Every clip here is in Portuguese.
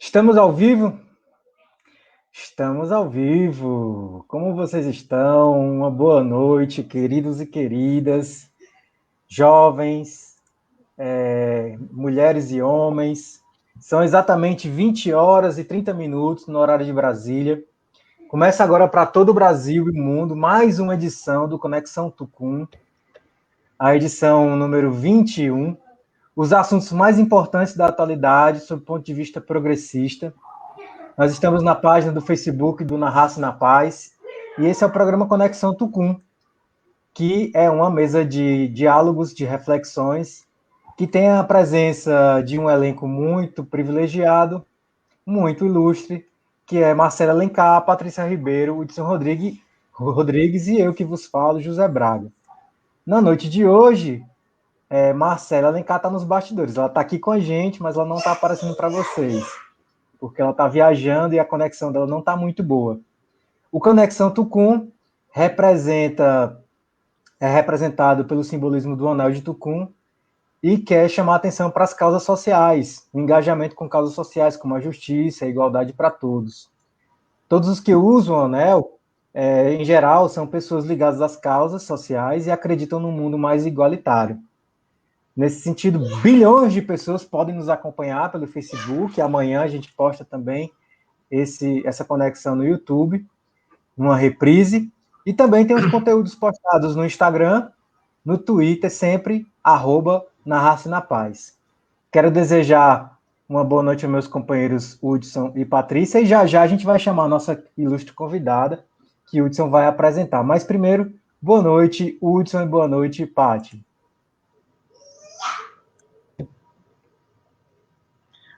Estamos ao vivo? Estamos ao vivo. Como vocês estão? Uma boa noite, queridos e queridas, jovens, mulheres e homens. São exatamente 20 horas e 30 minutos no horário de Brasília. Começa agora para todo o Brasil e o mundo mais uma edição do Conexão Tucum, a edição número 21. Os assuntos mais importantes da atualidade, sob o ponto de vista progressista. Nós estamos na página do Facebook do Na Raça e na Paz, e esse é o programa Conexão Tucum, que é uma mesa de diálogos, de reflexões, que tem a presença de um elenco muito privilegiado, muito ilustre, que é Marcela Alencar, Patrícia Ribeiro, Hudson Rodrigues e eu que vos falo, José Braga. Na noite de hoje, Marcela Alencar está nos bastidores. Ela está aqui com a gente, mas ela não está aparecendo para vocês, porque ela está viajando e a conexão dela não está muito boa. O Conexão Tucum é representado pelo simbolismo do Anel de Tucum e quer chamar a atenção para as causas sociais, o engajamento com causas sociais, como a justiça, a igualdade para todos. Todos os que usam o anel, em geral, são pessoas ligadas às causas sociais e acreditam num mundo mais igualitário. Nesse sentido, bilhões de pessoas podem nos acompanhar pelo Facebook. Amanhã a gente posta também essa conexão no YouTube, numa reprise. E também tem os conteúdos postados no Instagram, no Twitter, sempre, @Na Raça e na Paz. Quero desejar uma boa noite aos meus companheiros Hudson e Patrícia, e já já a gente vai chamar a nossa ilustre convidada, que Hudson vai apresentar. Mas primeiro, boa noite, Hudson, e boa noite, Paty.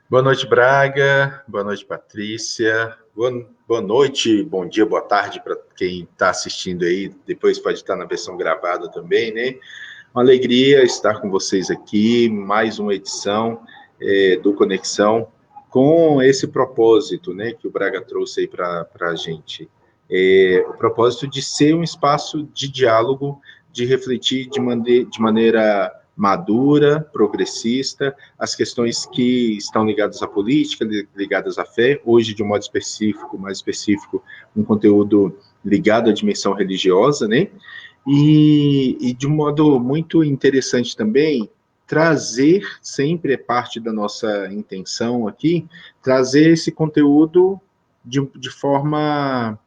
Boa noite, Braga. Boa noite, Patrícia. Boa noite, bom dia, boa tarde para quem está assistindo aí. Depois pode estar na versão gravada também, né? Uma alegria estar com vocês aqui, mais uma edição do Conexão, com esse propósito, né, que o Braga trouxe aí para a gente. O propósito de ser um espaço de diálogo, de refletir de maneira madura, progressista, as questões que estão ligadas à política, ligadas à fé, hoje de um modo específico, mais específico, um conteúdo ligado à dimensão religiosa, né? E de um modo muito interessante também, trazer, sempre é parte da nossa intenção aqui, trazer esse conteúdo de forma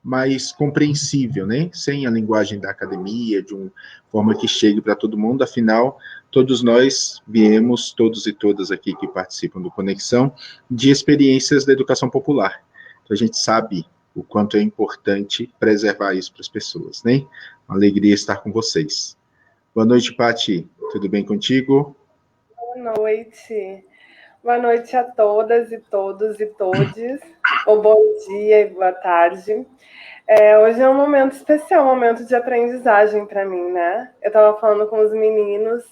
mais compreensível, né? Sem a linguagem da academia, de uma forma que chegue para todo mundo, afinal, todos nós viemos, todos e todas aqui que participam do Conexão, de experiências da educação popular. Então, a gente sabe o quanto é importante preservar isso para as pessoas, né? Uma alegria estar com vocês. Boa noite, Paty. Tudo bem contigo? Boa noite. Boa noite a todas e todos e todes. Ou bom dia e boa tarde. Hoje é um momento especial, um momento de aprendizagem para mim, né? Eu estava falando com os meninos,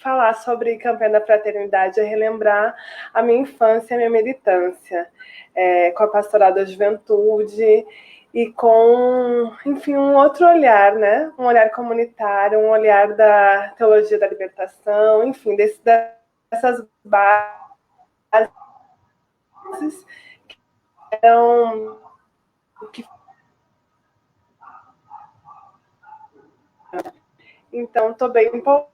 falar sobre campanha da fraternidade é relembrar a minha infância, a minha militância, com a pastoral da juventude e com, enfim, um outro olhar, né? Um olhar comunitário, um olhar da teologia da libertação, enfim, dessas bases que eram... Então, estou bem empolgada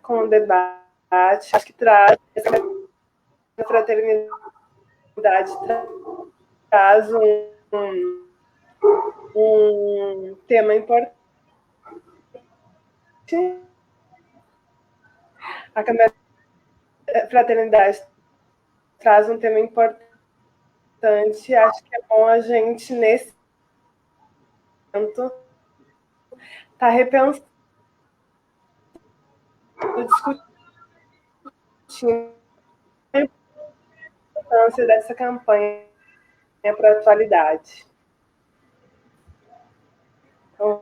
com o debate. Acho que traz essa fraternidade, traz um tema importante. A fraternidade traz um tema importante. Acho que é bom a gente, nesse momento, estar repensando, discutindo a importância dessa campanha para a atualidade. Então,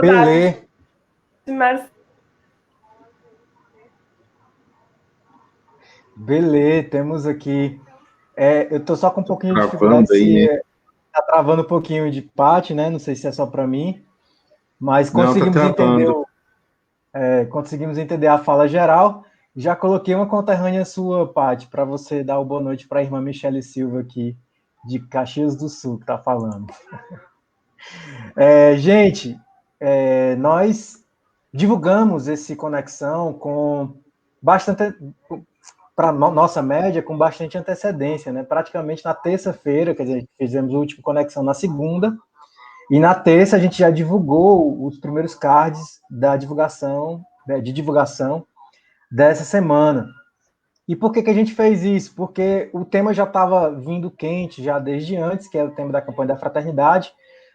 Beleza. Beleza, temos aqui. Eu estou só com um pouquinho de dificuldade, está travando um pouquinho de Paty, né? Não sei se é só para mim, mas conseguimos entender conseguimos entender a fala geral. Já coloquei uma conterrânea sua, Paty, para você dar o boa noite para a irmã Michele Silva aqui, de Caxias do Sul, que está falando. Gente, nós divulgamos esse Conexão com bastante, para nossa média, com bastante antecedência, né? Praticamente na terça-feira, quer dizer, fizemos o último Conexão na segunda, e na terça a gente já divulgou os primeiros cards da divulgação, de divulgação dessa semana. E por que a gente fez isso? Porque o tema já estava vindo quente já desde antes, que é o tema da campanha da fraternidade.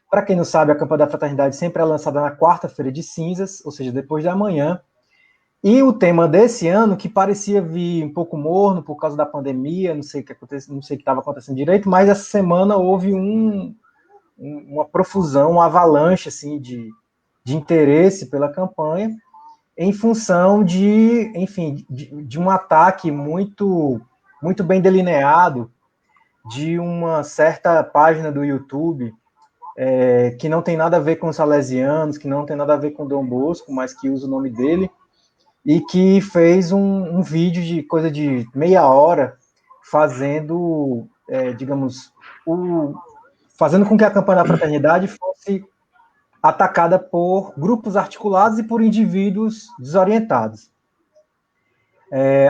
Para quem não sabe, a campanha da fraternidade sempre é lançada na quarta-feira de cinzas, ou seja, depois da manhã. E o tema desse ano, que parecia vir um pouco morno por causa da pandemia, não sei o que aconteceu, não sei o que estava acontecendo direito, mas essa semana houve uma profusão, uma avalanche assim, de interesse pela campanha, em função de, enfim, de um ataque muito bem delineado de uma certa página do YouTube, que não tem nada a ver com os salesianos, que não tem nada a ver com Dom Bosco, mas que usa o nome dele, e que fez um vídeo de coisa de meia hora, fazendo, digamos, fazendo com que a campanha da fraternidade fosse atacada por grupos articulados e por indivíduos desorientados.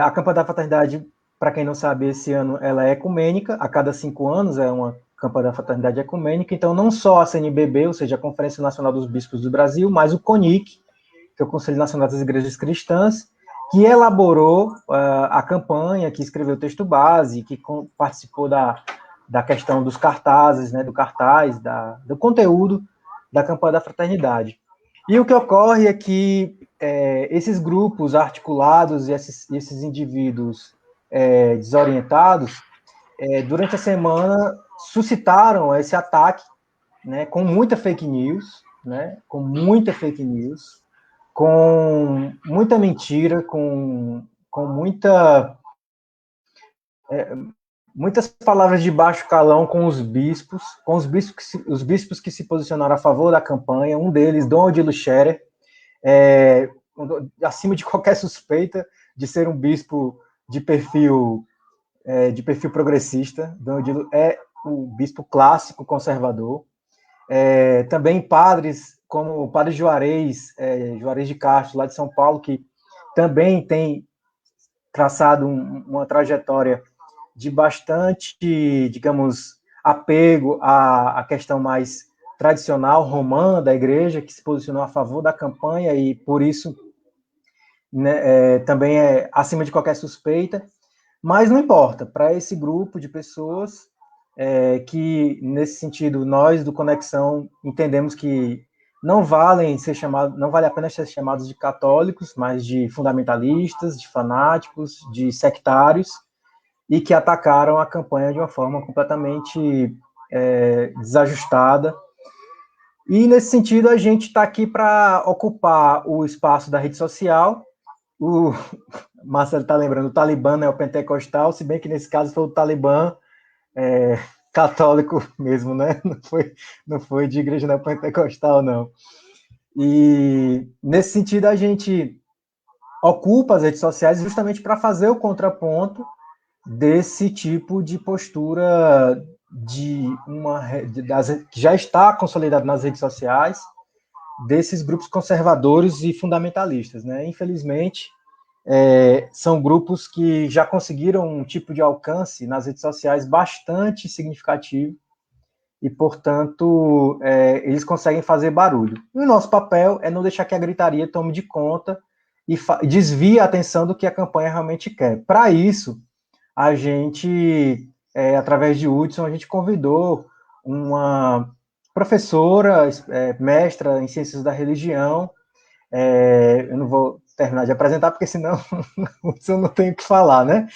A campanha da fraternidade, para quem não sabe, esse ano ela é ecumênica, a cada 5 anos é uma campanha da fraternidade ecumênica, então não só a CNBB, ou seja, a Conferência Nacional dos Bispos do Brasil, mas o CONIC, que é o Conselho Nacional das Igrejas Cristãs, que elaborou a campanha, que escreveu o texto base, que participou da questão dos cartazes, né, do cartaz, do conteúdo da campanha da fraternidade. E o que ocorre é que esses grupos articulados e esses indivíduos desorientados, durante a semana, suscitaram esse ataque, né, com muita fake news, com muita mentira, com muitas palavras de baixo calão com os bispos que se posicionaram a favor da campanha. Um deles, Dom Odilo Scherer, acima de qualquer suspeita de ser um bispo de perfil progressista. Dom Odilo é o bispo clássico conservador. Também padres como o padre Juarez de Castro, lá de São Paulo, que também tem traçado uma trajetória de bastante, digamos, apego à questão mais tradicional, romana da igreja, que se posicionou a favor da campanha e, por isso, né, também é acima de qualquer suspeita. Mas não importa, para esse grupo de pessoas que, nesse sentido, nós do Conexão entendemos que não vale a pena ser chamados de católicos, mas de fundamentalistas, de fanáticos, de sectários, e que atacaram a campanha de uma forma completamente desajustada. E, nesse sentido, a gente está aqui para ocupar o espaço da rede social. O Marcelo está lembrando, o Talibã é o pentecostal, se bem que nesse caso foi o Talibã católico mesmo, né? Não foi de igreja neopentecostal, não. E, nesse sentido, a gente ocupa as redes sociais justamente para fazer o contraponto desse tipo de postura que já está consolidado nas redes sociais, desses grupos conservadores e fundamentalistas, né? Infelizmente, são grupos que já conseguiram um tipo de alcance nas redes sociais bastante significativo e, portanto, eles conseguem fazer barulho. E o nosso papel é não deixar que a gritaria tome de conta e desvie a atenção do que a campanha realmente quer. Para isso, a gente, através de Hudson, a gente convidou uma professora, mestra em Ciências da Religião. Eu não vou terminar de apresentar, porque senão eu não tenho o que falar, né?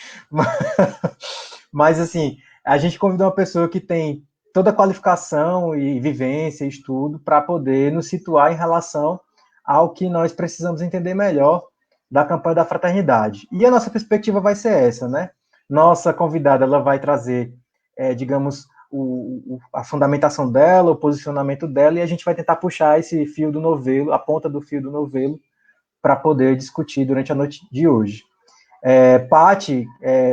Mas, assim, a gente convidou uma pessoa que tem toda a qualificação e vivência e estudo para poder nos situar em relação ao que nós precisamos entender melhor da campanha da fraternidade. E a nossa perspectiva vai ser essa, né? Nossa convidada, ela vai trazer, digamos, a fundamentação dela, o posicionamento dela, e a gente vai tentar puxar esse fio do novelo, a ponta do fio do novelo, para poder discutir durante a noite de hoje.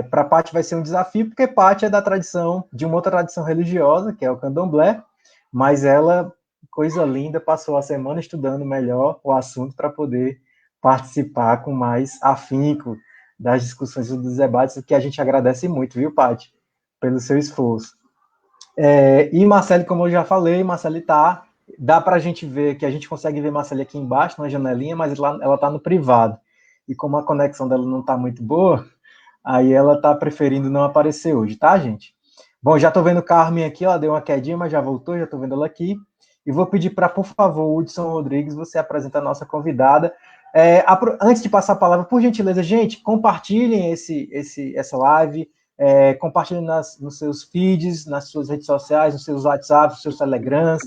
Para Paty vai ser um desafio, porque Paty é da tradição, de uma outra tradição religiosa, que é o candomblé, mas ela, coisa linda, passou a semana estudando melhor o assunto para poder participar com mais afinco das discussões e dos debates, o que a gente agradece muito, viu, Paty, pelo seu esforço. E Marcele, como eu já falei, Marcele dá para a gente ver, que a gente consegue ver Marcele aqui embaixo, na janelinha, mas ela está no privado. E como a conexão dela não está muito boa, aí ela está preferindo não aparecer hoje, tá, gente? Bom, já estou vendo Carmen aqui, ela deu uma quedinha, mas já voltou, já estou vendo ela aqui. E vou pedir para, por favor, Hudson Rodrigues, você apresenta a nossa convidada. Antes de passar a palavra, por gentileza, gente, compartilhem essa live, compartilhem nos seus feeds, nas suas redes sociais, nos seus WhatsApps, nos seus Telegrams.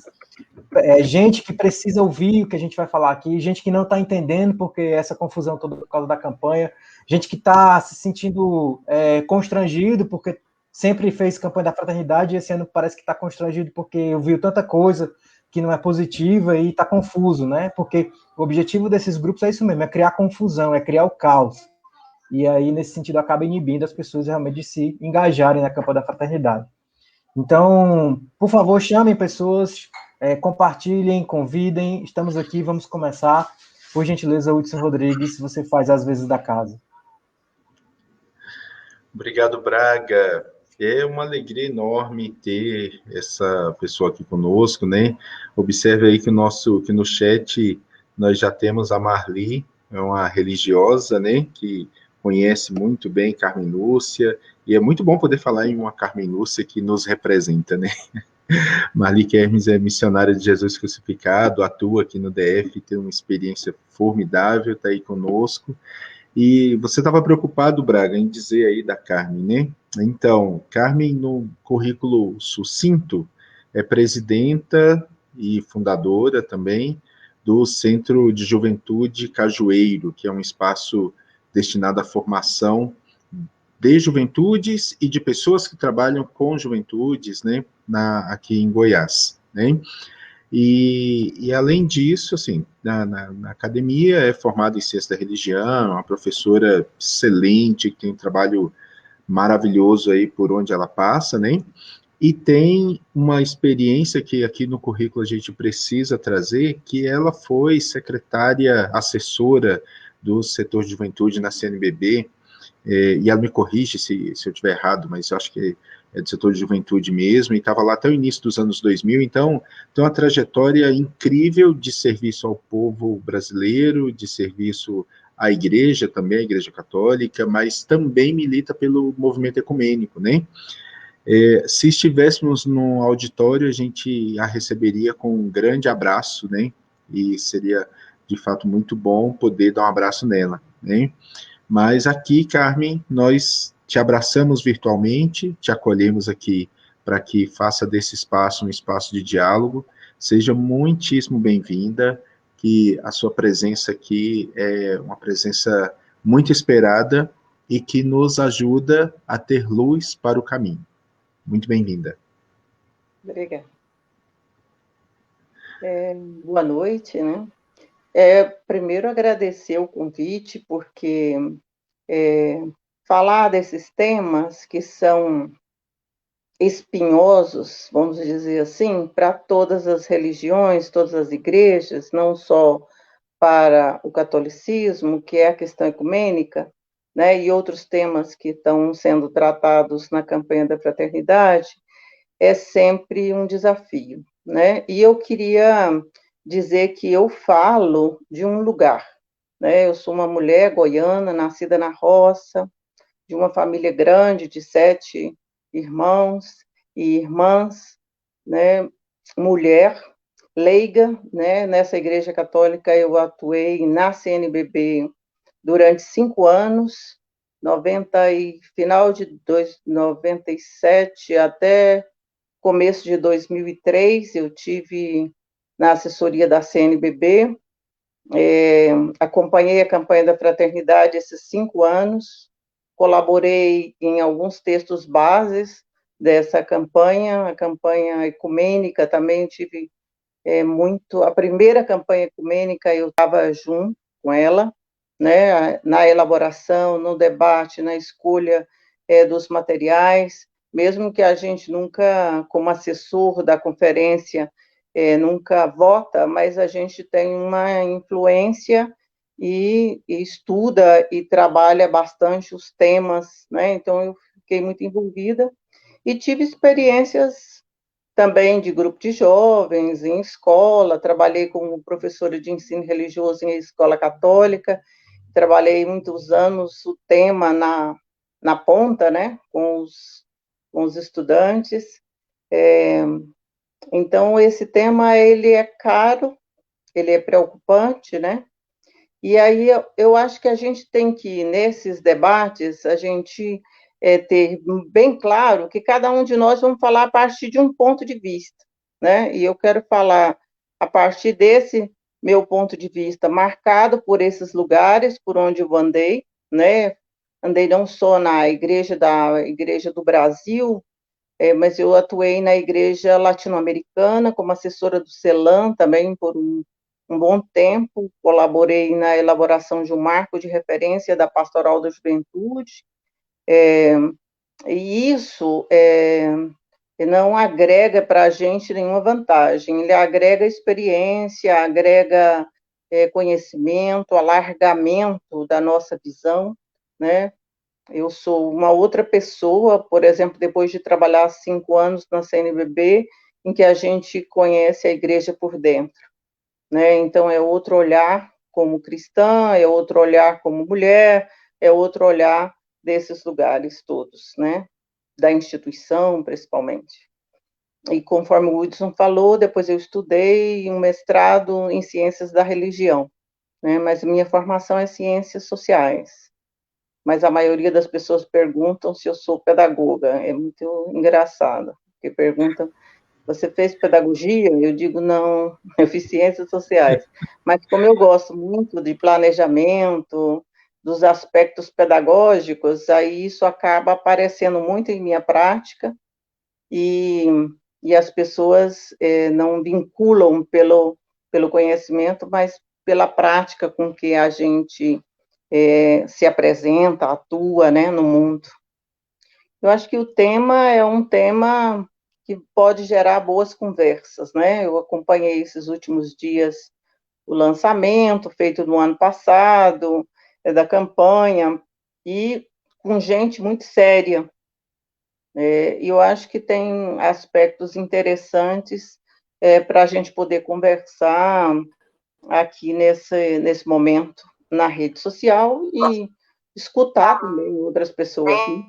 Gente que precisa ouvir o que a gente vai falar aqui, gente que não está entendendo porque essa confusão toda por causa da campanha, gente que está se sentindo constrangido porque sempre fez campanha da fraternidade e esse ano parece que está constrangido porque ouviu tanta coisa que não é positiva e está confuso, né? Porque o objetivo desses grupos é isso mesmo, é criar confusão, é criar o caos. E aí, nesse sentido, acaba inibindo as pessoas realmente de se engajarem na campanha da fraternidade. Então, por favor, chamem pessoas, compartilhem, convidem, estamos aqui, vamos começar. Por gentileza, Hudson Rodrigues, você faz as vezes da casa. Obrigado, Braga. É uma alegria enorme ter essa pessoa aqui conosco, né? Observe aí que no chat nós já temos a Marli, é uma religiosa, né? Que conhece muito bem Carmen Lúcia, e é muito bom poder falar em uma Carmen Lúcia que nos representa, né? Marli Kermes é missionária de Jesus crucificado, atua aqui no DF, tem uma experiência formidável, está aí conosco. E você estava preocupado, Braga, em dizer aí da Carmen, né? Então, Carmen, no currículo sucinto, é presidenta e fundadora também do Centro de Juventude Cajueiro, que é um espaço destinado à formação de juventudes e de pessoas que trabalham com juventudes, né, aqui em Goiás, né? E além disso, assim, na academia é formada em ciência da religião, uma professora excelente, que tem um trabalho maravilhoso aí por onde ela passa, né? E tem uma experiência que aqui no currículo a gente precisa trazer, que ela foi secretária assessora do setor de juventude na CNBB, e ela me corrige se eu estiver errado, mas eu acho que é do setor de juventude mesmo, e estava lá até o início dos anos 2000, então tem uma trajetória incrível de serviço ao povo brasileiro, de serviço à igreja também, à igreja católica, mas também milita pelo movimento ecumênico, né? Se estivéssemos no auditório, a gente a receberia com um grande abraço, né? E seria, de fato, muito bom poder dar um abraço nela, né? Mas aqui, Carmen, nós te abraçamos virtualmente, te acolhemos aqui para que faça desse espaço um espaço de diálogo. Seja muitíssimo bem-vinda, que a sua presença aqui é uma presença muito esperada e que nos ajuda a ter luz para o caminho. Muito bem-vinda. Obrigada. Boa noite, né? Primeiro, agradecer o convite, porque falar desses temas que são espinhosos, vamos dizer assim, para todas as religiões, todas as igrejas, não só para o catolicismo, que é a questão ecumênica, né, e outros temas que estão sendo tratados na campanha da fraternidade, é sempre um desafio, né? E eu queria dizer que eu falo de um lugar, né? Eu sou uma mulher goiana, nascida na roça, de uma família grande, de 7 irmãos e irmãs, né? Mulher, leiga, né? Nessa igreja católica eu atuei na CNBB durante 5 anos, final de 97 até começo de 2003, eu tive na assessoria da CNBB, acompanhei a campanha da fraternidade esses 5 anos, colaborei em alguns textos bases dessa campanha, a campanha ecumênica também tive a primeira campanha ecumênica eu estava junto com ela, né, na elaboração, no debate, na escolha dos materiais, mesmo que a gente nunca, como assessor da conferência, nunca vota, mas a gente tem uma influência e estuda e trabalha bastante os temas, né? Então, eu fiquei muito envolvida e tive experiências também de grupo de jovens, em escola, trabalhei como professora de ensino religioso em escola católica, trabalhei muitos anos o tema na ponta, né, com os estudantes. Então, esse tema, ele é caro, ele é preocupante, né, e aí eu acho que a gente tem que, nesses debates, a gente ter bem claro que cada um de nós vamos falar a partir de um ponto de vista, né? E eu quero falar a partir desse meu ponto de vista, marcado por esses lugares por onde eu andei, né? Andei não só na igreja do Brasil, mas eu atuei na igreja latino-americana como assessora do CELAM também por um bom tempo, colaborei na elaboração de um marco de referência da Pastoral da Juventude, e isso não agrega para a gente nenhuma vantagem, ele agrega experiência, agrega conhecimento, alargamento da nossa visão, né? Eu sou uma outra pessoa, por exemplo, depois de trabalhar 5 anos na CNBB, em que a gente conhece a igreja por dentro, né? Então, é outro olhar como cristã, é outro olhar como mulher, é outro olhar desses lugares todos, né? Da instituição, principalmente. E conforme o Hudson falou, depois eu estudei um mestrado em ciências da religião, né? Mas minha formação é ciências sociais. Mas a maioria das pessoas perguntam se eu sou pedagoga. É muito engraçado, porque perguntam, você fez pedagogia? Eu digo, não, eu fiz ciências sociais. Mas como eu gosto muito de planejamento, dos aspectos pedagógicos, aí isso acaba aparecendo muito em minha prática, e as pessoas não vinculam pelo conhecimento, mas pela prática com que a gente se apresenta, atua, né, no mundo. Eu acho que o tema é um tema que pode gerar boas conversas, né? Eu acompanhei esses últimos dias o lançamento feito no ano passado, da campanha, e com gente muito séria. E eu acho que tem aspectos interessantes para a gente poder conversar aqui nesse momento na rede social e escutar também outras pessoas. Né?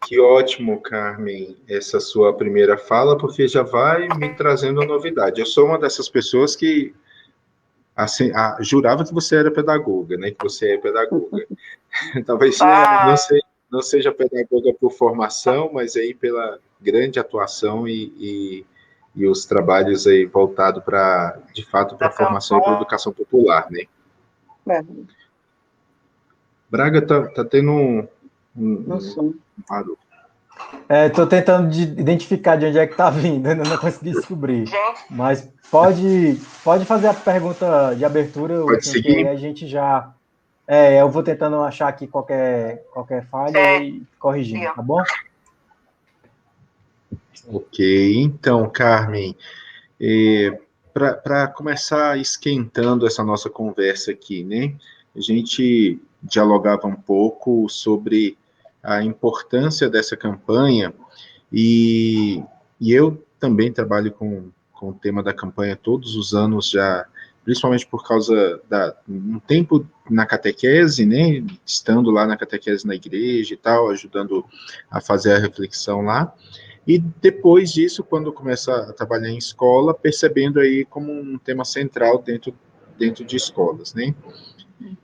Que ótimo, Carmen, essa sua primeira fala, porque já vai me trazendo a novidade. Eu sou uma dessas pessoas que assim, jurava que você era pedagoga, né? Que você é pedagoga. Talvez não seja pedagoga por formação, mas aí pela grande atuação e os trabalhos aí voltados para, de fato, para a formação e para a educação popular, né? Braga tá tendo um barulho. Estou tentando identificar de onde é que está vindo, ainda não consegui descobrir. Mas pode fazer a pergunta de abertura, pode seguir. Que a gente já... eu vou tentando achar aqui qualquer falha e corrigindo, tá bom? Ok, então, Carmen, para começar esquentando essa nossa conversa aqui, né? A gente dialogava um pouco sobre a importância dessa campanha e eu também trabalho com o tema da campanha todos os anos já, principalmente por causa um tempo na catequese, né, estando lá na catequese na igreja e tal, ajudando a fazer a reflexão lá, e depois disso, quando começa a trabalhar em escola, percebendo aí como um tema central dentro de escolas, né.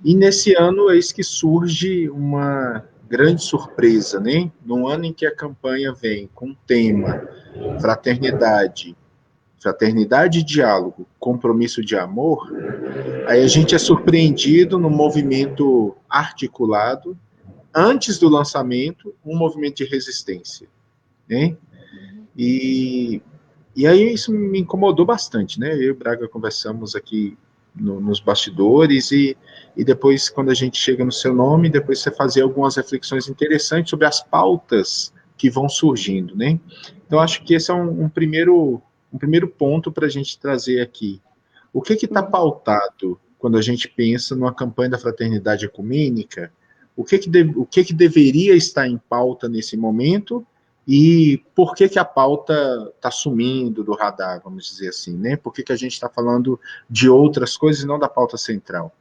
E nesse ano, eis que surge uma grande surpresa, né? No ano em que a campanha vem com o tema fraternidade e diálogo, compromisso de amor, aí a gente é surpreendido no movimento articulado, antes do lançamento, um movimento de resistência, né? E, e aí isso me incomodou bastante, né? Eu e o Braga conversamos aqui nos bastidores e depois, quando a gente chega no seu nome, depois você fazia algumas reflexões interessantes sobre as pautas que vão surgindo, né? Então, acho que esse é um primeiro ponto para a gente trazer aqui. O que está pautado quando a gente pensa numa campanha da fraternidade ecumênica? O que deveria estar em pauta nesse momento e por que a pauta está sumindo do radar, vamos dizer assim, né? Por que a gente está falando de outras coisas e não da pauta central?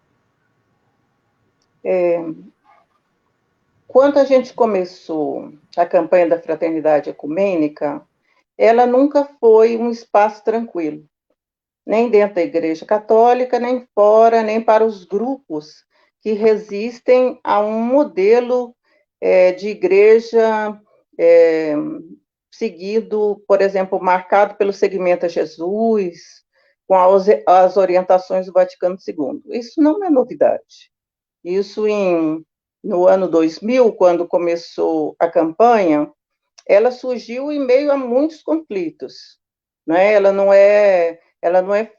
Quando a gente começou a campanha da Fraternidade Ecumênica, ela nunca foi um espaço tranquilo, nem dentro da Igreja Católica, nem fora, nem para os grupos que resistem a um modelo de igreja seguido, por exemplo, marcado pelo segmento a Jesus, com as orientações do Vaticano II. Isso não é novidade. Isso no ano 2000, quando começou a campanha, ela surgiu em meio a muitos conflitos, né? Ela não é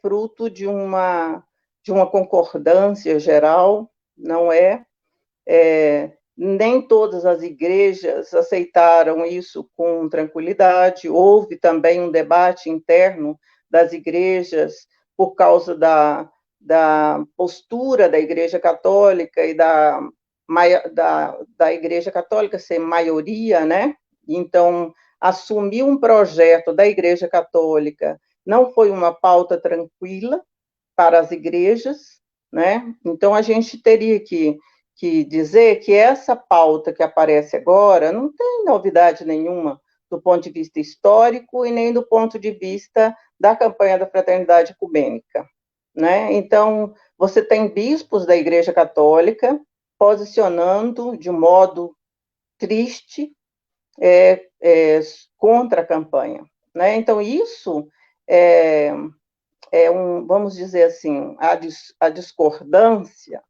fruto de uma concordância geral, não nem todas as igrejas aceitaram isso com tranquilidade. Houve também um debate interno das igrejas por causa da postura da Igreja Católica e da Igreja Católica ser maioria, né? Então, assumir um projeto da Igreja Católica não foi uma pauta tranquila para as igrejas, né? Então, a gente teria que dizer que essa pauta que aparece agora não tem novidade nenhuma do ponto de vista histórico e nem do ponto de vista da campanha da Fraternidade Ecumênica, né? Então, você tem bispos da Igreja Católica posicionando de modo triste contra a campanha, né? Então, isso vamos dizer assim, a discordância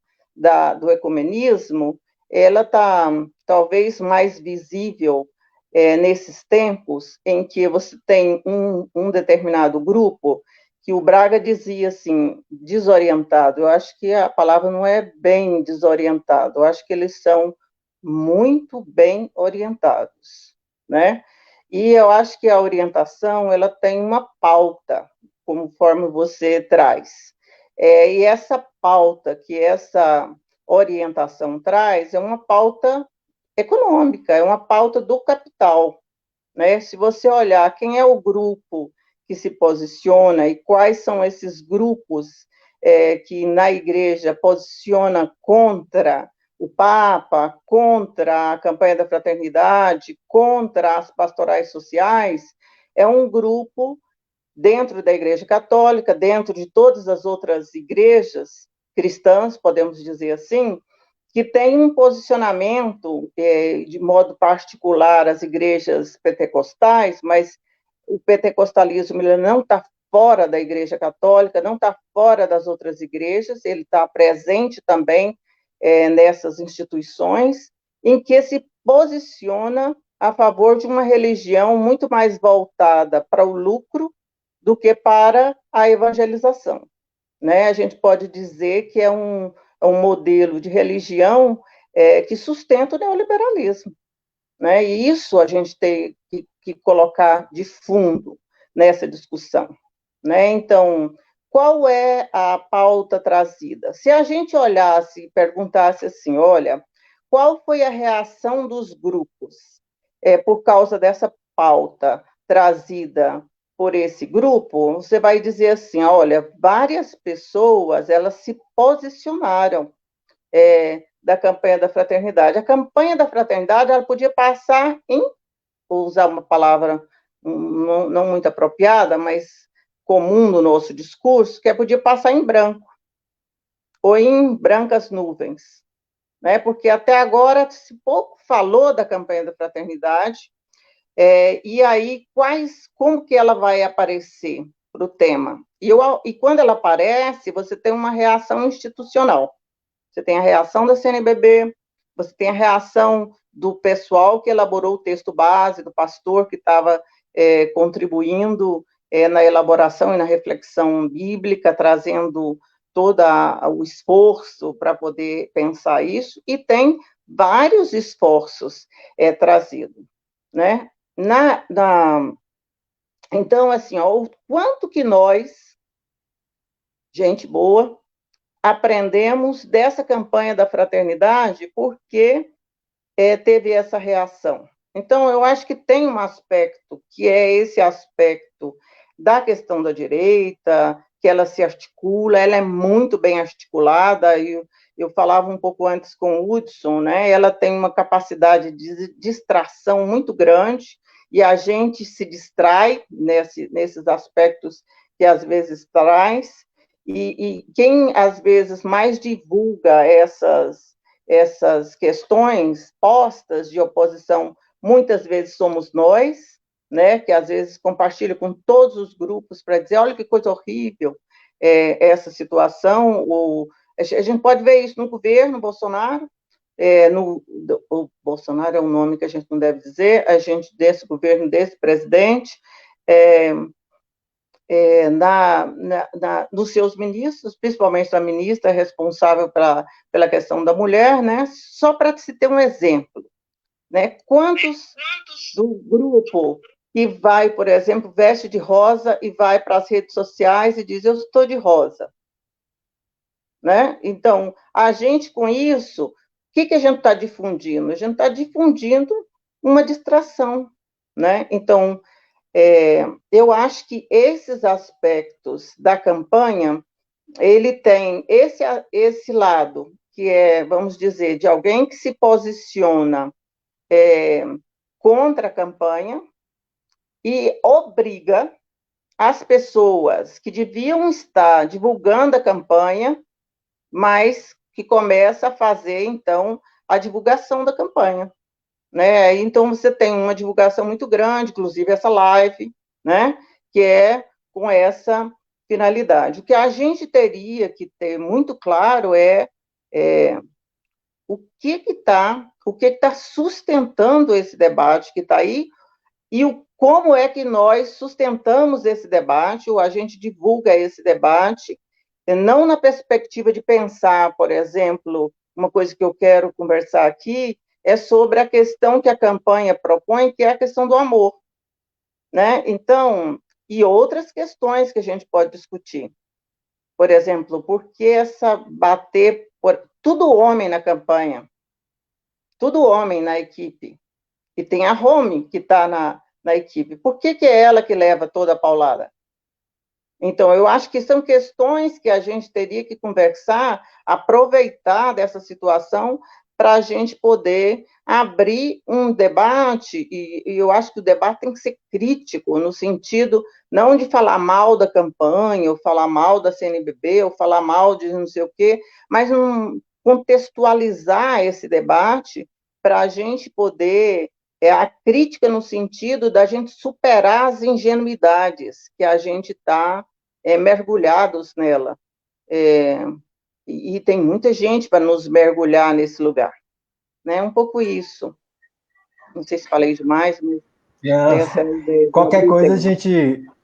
do ecumenismo, ela está talvez mais visível nesses tempos em que você tem um determinado grupo que o Braga dizia assim, desorientado. Eu acho que a palavra não é bem desorientado, eu acho que eles são muito bem orientados, né? E eu acho que a orientação, ela tem uma pauta, conforme você traz. E essa pauta que essa orientação traz é uma pauta econômica, é uma pauta do capital, né? Se você olhar quem é o grupo que se posiciona e quais são esses grupos que na igreja posiciona contra o Papa, contra a campanha da fraternidade, contra as pastorais sociais, é um grupo dentro da Igreja Católica, dentro de todas as outras igrejas cristãs, podemos dizer assim, que tem um posicionamento de modo particular as igrejas pentecostais, mas o pentecostalismo ele não está fora da Igreja Católica, não está fora das outras igrejas, ele está presente também nessas instituições, em que se posiciona a favor de uma religião muito mais voltada para o lucro do que para a evangelização, né? A gente pode dizer que é um modelo de religião que sustenta o neoliberalismo, né? E isso a gente tem que colocar de fundo nessa discussão, né? Então, qual é a pauta trazida? Se a gente olhasse e perguntasse assim, olha, qual foi a reação dos grupos por causa dessa pauta trazida por esse grupo, você vai dizer assim, olha, várias pessoas, elas se posicionaram da campanha da fraternidade. A campanha da fraternidade, ela podia passar vou usar uma palavra não muito apropriada, mas comum no nosso discurso, que podia passar em branco, ou em brancas nuvens, né? Porque até agora se pouco falou da campanha da fraternidade, e aí como que ela vai aparecer para o tema? E quando ela aparece, você tem uma reação institucional. Você tem a reação da CNBB, você tem a reação do pessoal que elaborou o texto base, do pastor que estava contribuindo na elaboração e na reflexão bíblica, trazendo todo o esforço para poder pensar isso, e tem vários esforços trazidos, né? Então, assim, ó, o quanto que nós, gente boa, aprendemos dessa campanha da fraternidade, porque teve essa reação. Então, eu acho que tem um aspecto, que é esse aspecto da questão da direita, que ela se articula, ela é muito bem articulada, e eu falava um pouco antes com o Hudson, né? Ela tem uma capacidade de distração muito grande, e a gente se distrai nesses aspectos que às vezes traz, e quem às vezes mais divulga essas questões postas de oposição, muitas vezes somos nós, né, que às vezes compartilha com todos os grupos para dizer, olha que coisa horrível essa situação. A gente pode ver isso no governo Bolsonaro, o Bolsonaro é um nome que a gente não deve dizer, a gente desse governo, desse presidente, nos seus ministros, principalmente a ministra responsável pela questão da mulher, né? Só para se ter um exemplo, né? Quantos do grupo que vai, por exemplo, veste de rosa e vai para as redes sociais e diz, eu estou de rosa, né? Então, a gente com isso, o que a gente está difundindo? A gente está difundindo uma distração, né? Então, eu acho que esses aspectos da campanha, ele tem esse lado, que é, vamos dizer, de alguém que se posiciona contra a campanha e obriga as pessoas que deviam estar divulgando a campanha, mas que começa a fazer, então, a divulgação da campanha. Né? Então, você tem uma divulgação muito grande, inclusive essa live, né? Que é com essa finalidade. O que a gente teria que ter muito claro o que está sustentando esse debate que está aí e como é que nós sustentamos esse debate, ou a gente divulga esse debate, não na perspectiva de pensar, por exemplo, uma coisa que eu quero conversar aqui, é sobre a questão que a campanha propõe, que é a questão do amor, né? Então, e outras questões que a gente pode discutir. Por exemplo, por que bater por tudo homem na campanha, tudo homem na equipe, e tem a Home que está na equipe, por que é ela que leva toda a paulada? Então, eu acho que são questões que a gente teria que conversar, aproveitar dessa situação para a gente poder abrir um debate, e eu acho que o debate tem que ser crítico, no sentido não de falar mal da campanha, ou falar mal da CNBB, ou falar mal de não sei o quê, mas contextualizar esse debate para a gente poder, a crítica no sentido da gente superar as ingenuidades que a gente está mergulhados nela. E tem muita gente para nos mergulhar nesse lugar. Né? Um pouco isso. Não sei se falei demais, mas... Qualquer coisa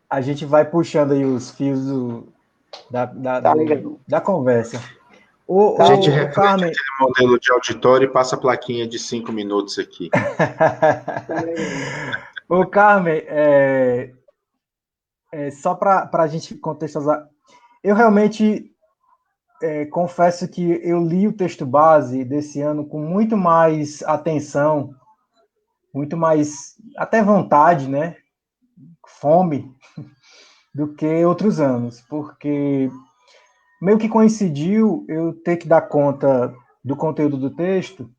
a gente vai puxando aí os fios da conversa. A gente reflete Carmen... aquele modelo de auditório e passa a plaquinha de 5 minutos aqui. Ô, Carmen, só para a gente contextualizar, eu realmente confesso que eu li o texto base desse ano com muito mais atenção, muito mais, até vontade, né? Fome, do que outros anos, porque meio que coincidiu eu ter que dar conta do conteúdo do texto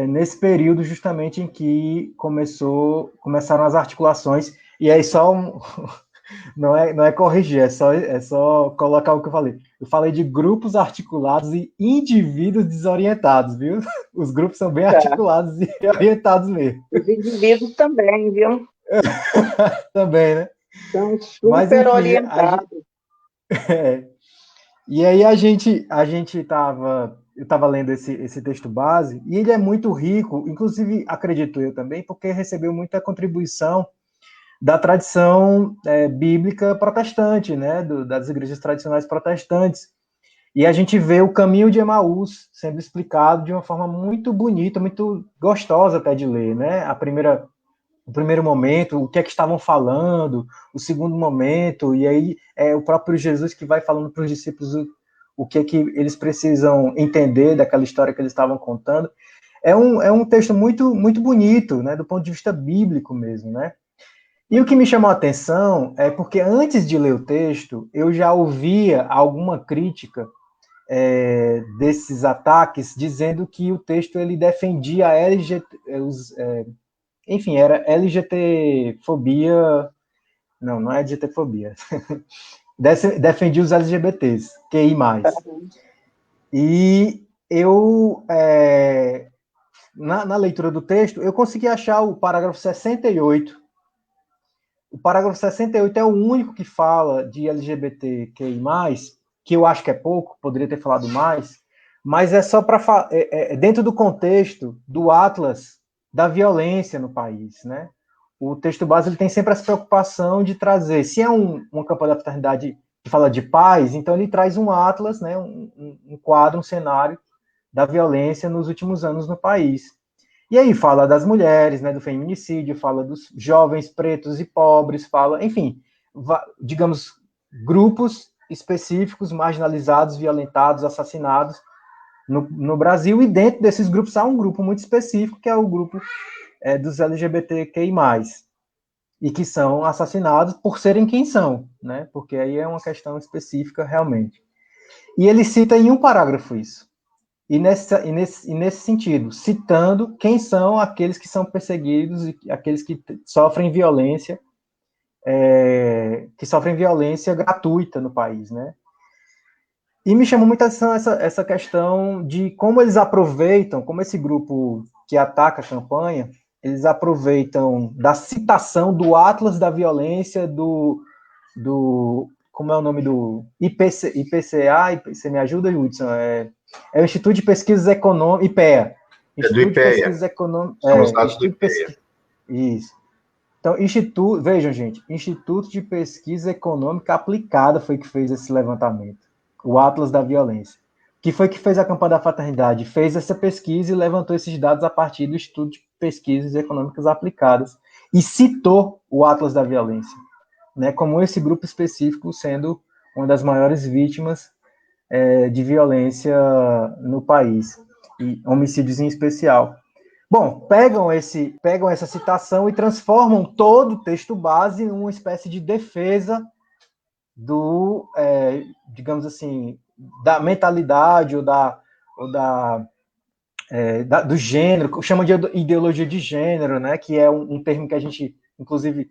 nesse período justamente em que começaram as articulações, e aí só não é corrigir, é só colocar o que eu falei. Eu falei de grupos articulados e indivíduos desorientados, viu? Os grupos são bem articulados e orientados mesmo. Os indivíduos também, viu? Também, né? São super orientados. E aí eu estava lendo esse texto base, e ele é muito rico, inclusive, acredito eu também, porque recebeu muita contribuição da tradição bíblica protestante, né, das igrejas tradicionais protestantes. E a gente vê o caminho de Emaús sendo explicado de uma forma muito bonita, muito gostosa até de ler, né? O primeiro momento, o que é que estavam falando, o segundo momento, e aí é o próprio Jesus que vai falando para os discípulos o que é que eles precisam entender daquela história que eles estavam contando. É um texto muito, muito bonito, né, do ponto de vista bíblico mesmo, né? E o que me chamou a atenção é porque antes de ler o texto, eu já ouvia alguma crítica desses ataques, dizendo que o texto ele defendia a enfim, era LGT-fobia, não é LGT-fobia, defendia os LGBTs, QI+. E eu, na leitura do texto, eu consegui achar o parágrafo 68. O parágrafo 68 é o único que fala de LGBTQI+, que eu acho que é pouco, poderia ter falado mais, mas é só para dentro do contexto do Atlas da violência no país, né? O texto base ele tem sempre essa preocupação de trazer, se é uma campanha da fraternidade que fala de paz, então ele traz um atlas, né, um quadro, um cenário da violência nos últimos anos no país. E aí fala das mulheres, né, do feminicídio, fala dos jovens pretos e pobres, fala, enfim, digamos, grupos específicos, marginalizados, violentados, assassinados no Brasil, e dentro desses grupos há um grupo muito específico, que é o grupo dos LGBTQI+, e que são assassinados por serem quem são, né, porque aí é uma questão específica realmente. E ele cita em um parágrafo isso. E nesse sentido, citando quem são aqueles que são perseguidos e aqueles que sofrem violência, gratuita no país, né? E me chamou muita atenção essa questão de como eles aproveitam, como esse grupo que ataca a campanha, eles aproveitam da citação do Atlas da Violência, como é o nome do IPCA, você me ajuda, Hudson? É o Instituto de Pesquisas Econômicas, IPEA. Instituto de Pesquisas Econômicas. São os dados do IPEA. Isso. Então, vejam, gente, Instituto de Pesquisa Econômica Aplicada foi que fez esse levantamento, o Atlas da Violência. Que foi que fez a campanha da fraternidade? Fez essa pesquisa e levantou esses dados a partir do Instituto de Pesquisas Econômicas Aplicadas e citou o Atlas da Violência, né, como esse grupo específico sendo uma das maiores vítimas de violência no país, e homicídios em especial. Bom, pegam essa citação e transformam todo o texto base em uma espécie de defesa digamos assim, da mentalidade do gênero, chamam de ideologia de gênero, né, que é um termo que a gente, inclusive,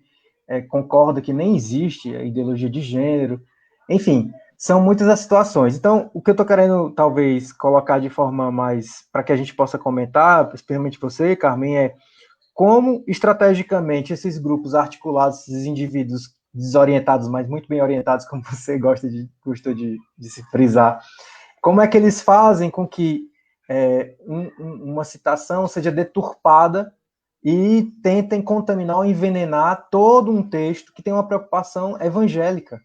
concorda que nem existe a ideologia de gênero. Enfim, são muitas as situações. Então, o que eu estou querendo, talvez, colocar de forma mais, para que a gente possa comentar, especialmente você, Carmen, é como, estrategicamente, esses grupos articulados, esses indivíduos desorientados, mas muito bem orientados, como você gostou de se frisar, como é que eles fazem com que uma citação seja deturpada e tentem contaminar ou envenenar todo um texto que tem uma preocupação evangélica,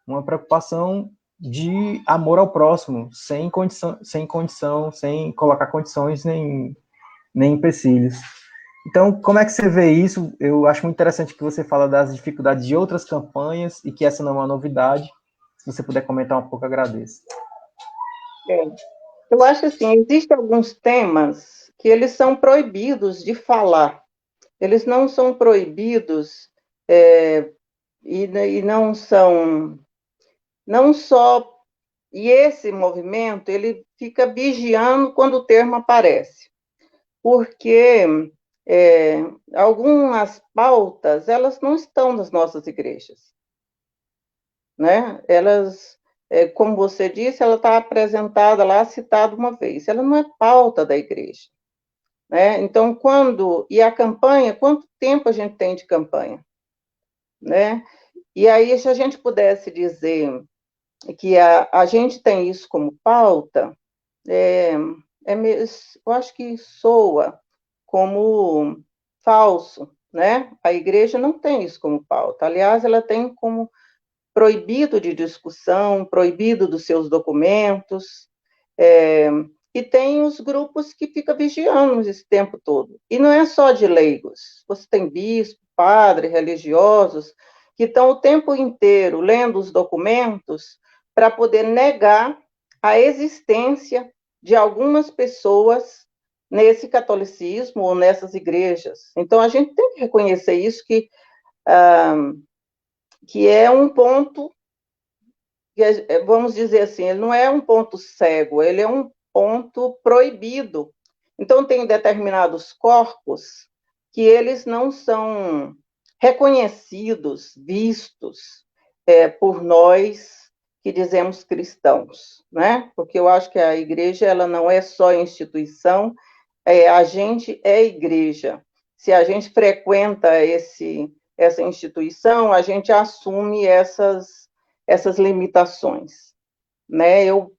uma preocupação de amor ao próximo, sem colocar condições nem empecilhos. Então, como é que você vê isso? Eu acho muito interessante que você fala das dificuldades de outras campanhas e que essa não é uma novidade. Se você puder comentar um pouco, agradeço. Eu acho assim, existem alguns temas que eles são proibidos de falar. Eles não são proibidos e não são, não só... E esse movimento, ele fica vigiando quando o termo aparece. Porque algumas pautas, elas não estão nas nossas igrejas, né? Elas, como você disse, ela está apresentada lá, citada uma vez. Ela não é pauta da igreja, né? Então, e a campanha, quanto tempo a gente tem de campanha, né? E aí, se a gente pudesse dizer que a gente tem isso como pauta, eu acho que soa como falso, né? A igreja não tem isso como pauta. Aliás, ela tem como proibido de discussão, proibido dos seus documentos, e tem os grupos que ficam vigiando esse tempo todo. E não é só de leigos, você tem bispo, padre, religiosos, que estão o tempo inteiro lendo os documentos para poder negar a existência de algumas pessoas nesse catolicismo ou nessas igrejas. Então, a gente tem que reconhecer isso, que é um ponto, vamos dizer assim, ele não é um ponto cego, ele é um ponto proibido. Então, tem determinados corpos que eles não são reconhecidos, vistos por nós que dizemos cristãos, né? Porque eu acho que a igreja, ela não é só instituição, a gente é igreja. Se a gente frequenta essa instituição, a gente assume essas limitações, né? Eu,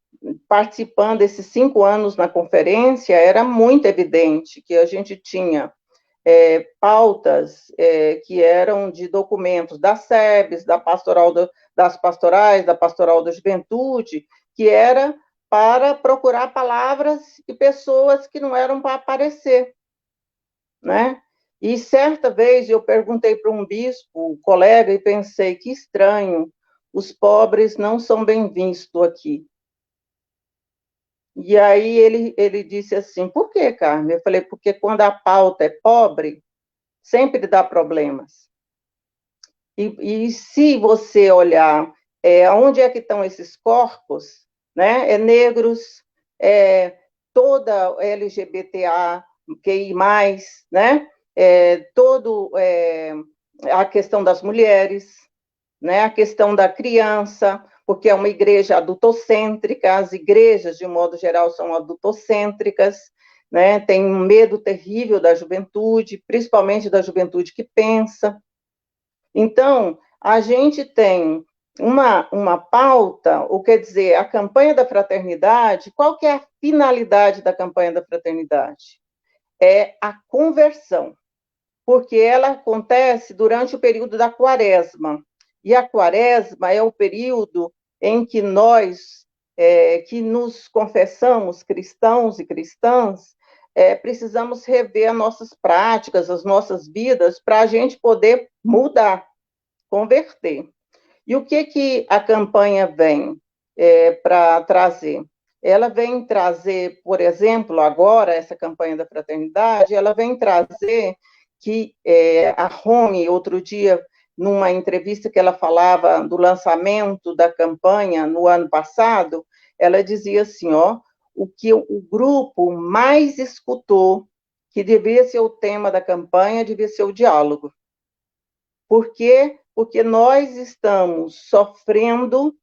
participando desses 5 anos na conferência, era muito evidente que a gente tinha pautas que eram de documentos da SEBS, das pastorais, da Pastoral da Juventude, que era para procurar palavras e pessoas que não eram para aparecer, né? E certa vez eu perguntei para um bispo, colega, e pensei, que estranho, os pobres não são bem vistos aqui. E aí ele disse assim, por quê, Carmen? Eu falei, porque quando a pauta é pobre, sempre dá problemas. E se você olhar onde é que estão esses corpos, né? Negros, toda LGBTA, QI+, né? A questão das mulheres, né? A questão da criança, porque é uma igreja adultocêntrica, as igrejas, de modo geral, são adultocêntricas, né? Tem um medo terrível da juventude, principalmente da juventude que pensa. Então, a gente tem uma pauta, ou quer dizer, a campanha da fraternidade, qual que é a finalidade da campanha da fraternidade? É a conversão, porque ela acontece durante o período da quaresma, e a quaresma é o período em que nós, que nos confessamos cristãos e cristãs, precisamos rever as nossas práticas, as nossas vidas, para a gente poder mudar, converter. E o que a campanha vem para trazer? Ela vem trazer, por exemplo, agora, essa campanha da fraternidade, ela vem trazer que a Rony, outro dia, numa entrevista que ela falava do lançamento da campanha no ano passado, ela dizia assim, o que o grupo mais escutou, que devia ser o tema da campanha, devia ser o diálogo. Por quê? Porque nós estamos sofrendo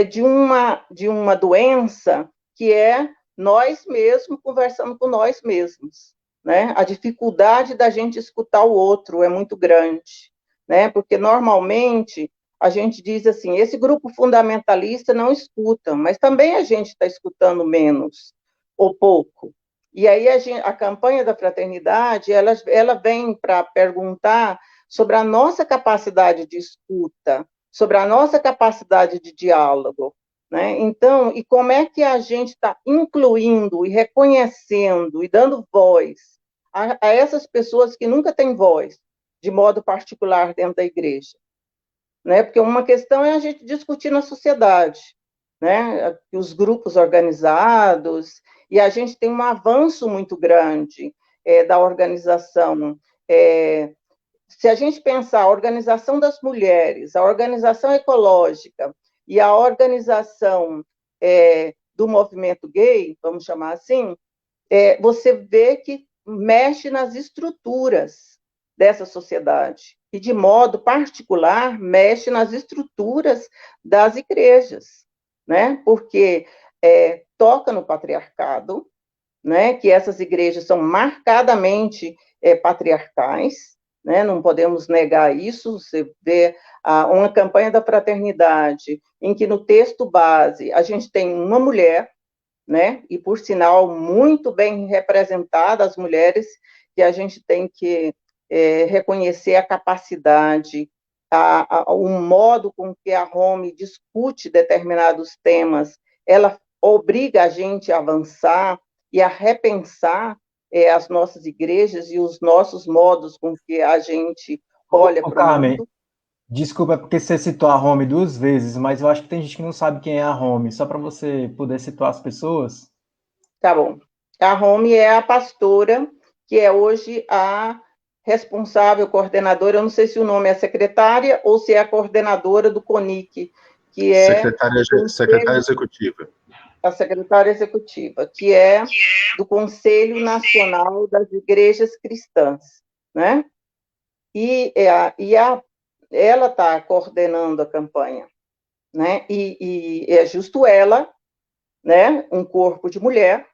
de uma doença que é nós mesmos conversando com nós mesmos, né? A dificuldade da gente escutar o outro é muito grande, né? Porque normalmente a gente diz assim, esse grupo fundamentalista não escuta, mas também a gente está escutando menos ou pouco. E aí a campanha da fraternidade, ela vem para perguntar sobre a nossa capacidade de escuta, sobre a nossa capacidade de diálogo, né? Então, e como é que a gente está incluindo e reconhecendo e dando voz a essas pessoas que nunca têm voz, de modo particular dentro da igreja, né? Porque uma questão é a gente discutir na sociedade, né? Os grupos organizados, e a gente tem um avanço muito grande da organização. Se a gente pensar a organização das mulheres, a organização ecológica e a organização do movimento gay, vamos chamar assim, você vê que mexe nas estruturas dessa sociedade, e de modo particular mexe nas estruturas das igrejas, né? Porque toca no patriarcado, né? Que essas igrejas são marcadamente patriarcais, né? Não podemos negar isso. Você vê uma campanha da fraternidade em que no texto base a gente tem uma mulher, né? E por sinal muito bem representada as mulheres que a gente tem que reconhecer a capacidade, o modo com que a Home discute determinados temas, ela obriga a gente a avançar e a repensar as nossas igrejas e os nossos modos com que a gente olha para o Carmen, mundo. desculpa, é porque você citou a Home 2 vezes, mas eu acho que tem gente que não sabe quem é a Home, só para você poder situar as pessoas. Tá bom. A Home é a pastora, que é hoje a responsável, coordenadora, eu não sei se o nome é secretária ou se é a coordenadora do CONIC, que é secretária executiva. A secretária executiva, que é do Conselho Nacional das Igrejas Cristãs, né? E ela está coordenando a campanha, né? E é justo ela, né? Um corpo de mulher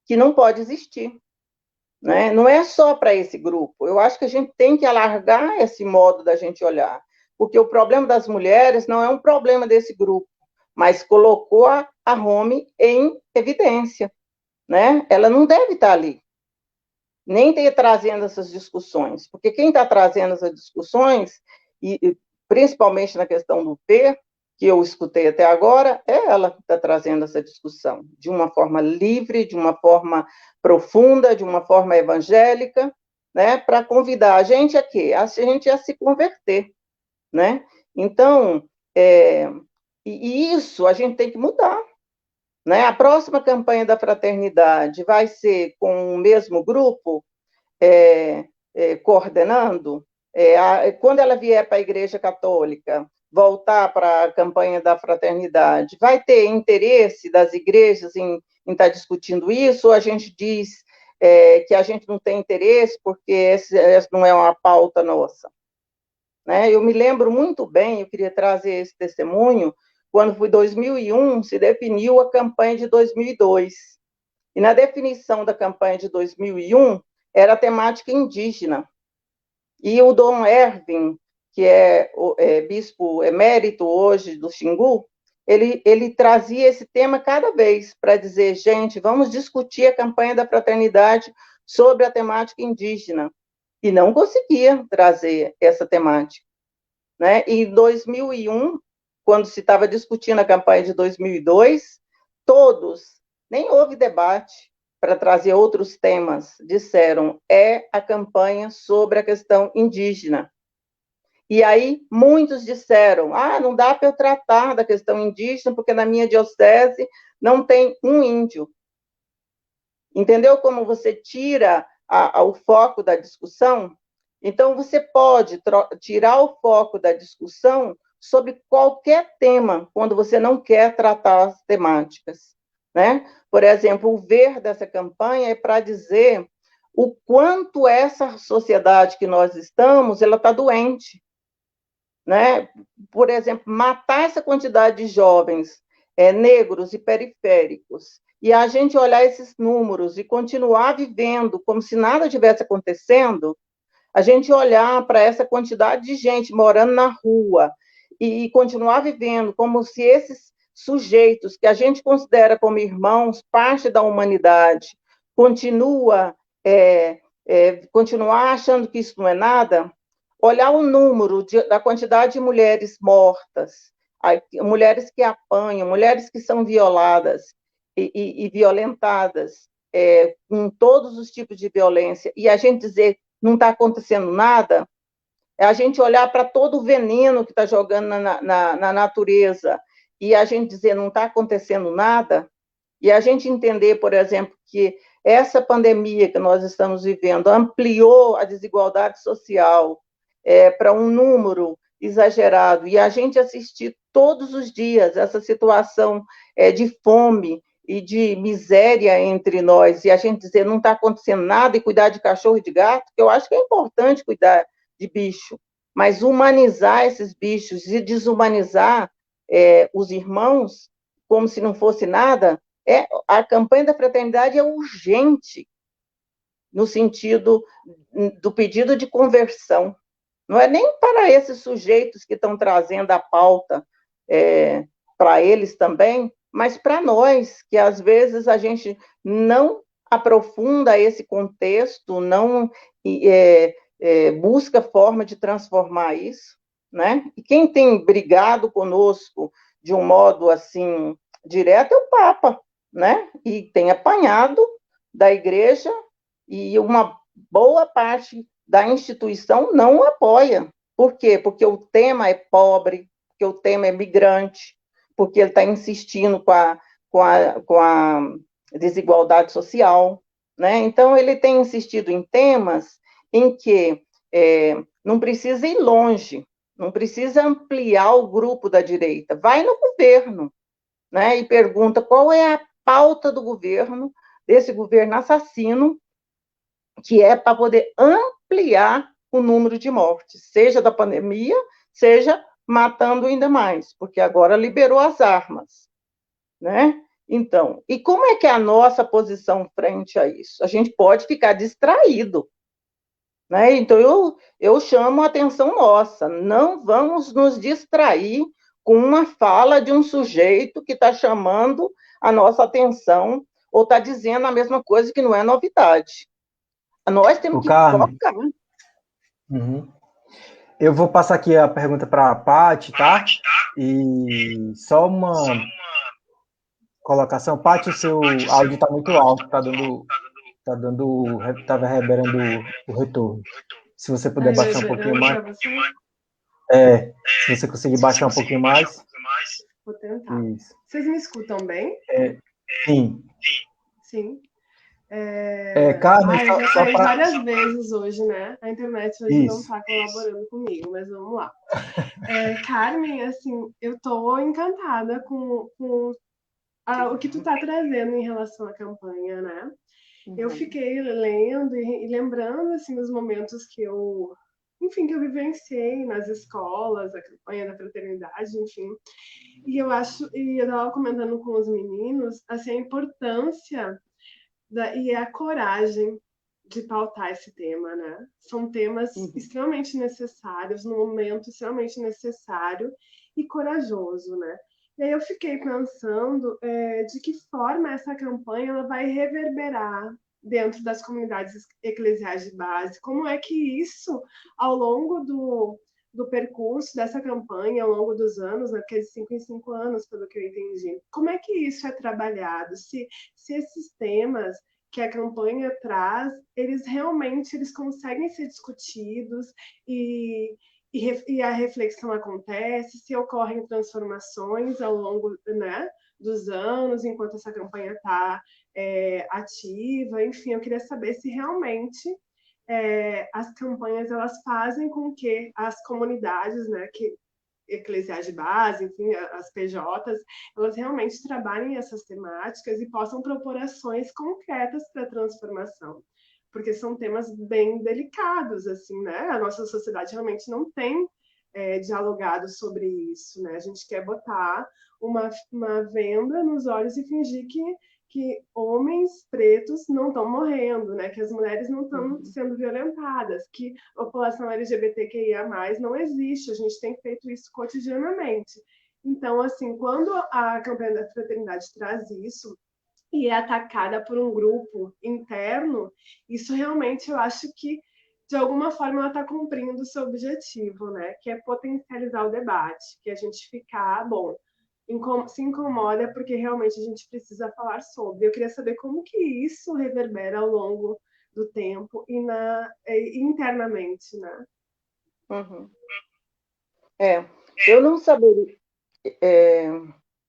que não pode existir, né? Não é só para esse grupo. Eu acho que a gente tem que alargar esse modo da gente olhar, porque o problema das mulheres não é um problema desse grupo, mas colocou a Home em evidência, né? Ela não deve estar ali, nem ter trazendo essas discussões, porque quem está trazendo essas discussões, e principalmente na questão do P, que eu escutei até agora, é ela que está trazendo essa discussão, de uma forma livre, de uma forma profunda, de uma forma evangélica, né, para convidar a gente a quê? A gente a se converter, né? Então, e isso a gente tem que mudar, né? A próxima campanha da fraternidade vai ser com o mesmo grupo coordenando? Quando ela vier para a Igreja Católica, voltar para a campanha da fraternidade, vai ter interesse das igrejas em estar discutindo isso, ou a gente diz que a gente não tem interesse porque essa não é uma pauta nossa? Né? Eu me lembro muito bem, eu queria trazer esse testemunho, quando foi 2001, se definiu a campanha de 2002. E na definição da campanha de 2001, era a temática indígena. E o Dom Erwin, que é bispo emérito hoje do Xingu, ele trazia esse tema cada vez para dizer, gente, vamos discutir a campanha da fraternidade sobre a temática indígena. E não conseguia trazer essa temática. Né? E em 2001, quando se estava discutindo a campanha de 2002, todos, nem houve debate para trazer outros temas, disseram, é a campanha sobre a questão indígena. E aí muitos disseram, não dá para eu tratar da questão indígena, porque na minha diocese não tem um índio. Entendeu como você tira o foco da discussão? Então, você pode tirar o foco da discussão sobre qualquer tema, quando você não quer tratar as temáticas, né? Por exemplo, o ver dessa campanha é para dizer o quanto essa sociedade que nós estamos, ela está doente, né? Por exemplo, matar essa quantidade de jovens negros e periféricos, e a gente olhar esses números e continuar vivendo como se nada tivesse acontecendo, a gente olhar para essa quantidade de gente morando na rua e continuar vivendo como se esses sujeitos que a gente considera como irmãos, parte da humanidade, continuar achando que isso não é nada, olhar o número da quantidade de mulheres mortas, mulheres que apanham, mulheres que são violadas e violentadas, com todos os tipos de violência, e a gente dizer não está acontecendo nada, é a gente olhar para todo o veneno que está jogando na natureza e a gente dizer não está acontecendo nada, e a gente entender, por exemplo, que essa pandemia que nós estamos vivendo ampliou a desigualdade social para um número exagerado, e a gente assistir todos os dias essa situação de fome e de miséria entre nós, e a gente dizer não está acontecendo nada e cuidar de cachorro e de gato, que eu acho que é importante cuidar de bicho, mas humanizar esses bichos e desumanizar os irmãos como se não fosse nada, a campanha da fraternidade é urgente no sentido do pedido de conversão. Não é nem para esses sujeitos que estão trazendo a pauta para eles também, mas para nós, que às vezes a gente não aprofunda esse contexto, não busca forma de transformar isso, né? E quem tem brigado conosco de um modo, assim, direto é o Papa, né? E tem apanhado da igreja e uma boa parte da instituição não o apoia. Por quê? Porque o tema é pobre, porque o tema é migrante, porque ele está insistindo com a desigualdade social, né? Então, ele tem insistido em temas em que não precisa ir longe, não precisa ampliar o grupo da direita, vai no governo, né? E pergunta qual é a pauta do governo, desse governo assassino, que é para poder ampliar o número de mortes, seja da pandemia, seja matando ainda mais, porque agora liberou as armas, né? Então, e como é que é a nossa posição frente a isso? A gente pode ficar distraído, né? Então, eu chamo a atenção nossa, não vamos nos distrair com uma fala de um sujeito que está chamando a nossa atenção ou está dizendo a mesma coisa que não é novidade. Nós temos que focar. Uhum. Eu vou passar aqui a pergunta para a Paty, tá? E só uma colocação. Paty, o seu áudio está muito alto, tá reverberando o retorno. Se você puder baixar um pouquinho mais. Se você conseguir baixar um pouquinho mais. Vou tentar. Isso. Vocês me escutam bem? Sim. Sim. Carmen, já saí várias vezes hoje, né? A internet hoje não está colaborando comigo, mas vamos lá. Carmen, assim, eu tô encantada com o que tu tá trazendo em relação à campanha, né? Eu fiquei lendo e lembrando, assim, dos momentos que eu vivenciei nas escolas, a campanha da fraternidade, enfim. E eu estava comentando com os meninos, assim, a importância e a coragem de pautar esse tema, né? São temas extremamente necessários, num momento extremamente necessário e corajoso, né? E aí eu fiquei pensando de que forma essa campanha ela vai reverberar dentro das comunidades eclesiais de base. Como é que isso, ao longo do percurso dessa campanha, ao longo dos anos, né, porque é de 5 em 5 anos, pelo que eu entendi, como é que isso é trabalhado? Se esses temas que a campanha traz, eles conseguem ser discutidos e a reflexão acontece, se ocorrem transformações ao longo, né, dos anos, enquanto essa campanha está ativa. Enfim, eu queria saber se realmente as campanhas elas fazem com que as comunidades, né, eclesiais de base, enfim, as PJs, elas realmente trabalhem essas temáticas e possam propor ações concretas para a transformação, porque são temas bem delicados, assim, né? A nossa sociedade realmente não tem dialogado sobre isso, né? A gente quer botar uma venda nos olhos e fingir que homens pretos não estão morrendo, né? Que as mulheres não estão sendo violentadas, que a população LGBTQIA+, não existe. A gente tem feito isso cotidianamente. Então, assim, quando a campanha da fraternidade traz isso e é atacada por um grupo interno, isso realmente eu acho que, de alguma forma, ela está cumprindo o seu objetivo, né? Que é potencializar o debate, que a gente ficar, bom, se incomoda porque realmente a gente precisa falar sobre. Eu queria saber como que isso reverbera ao longo do tempo e internamente, né? Eu não saberia,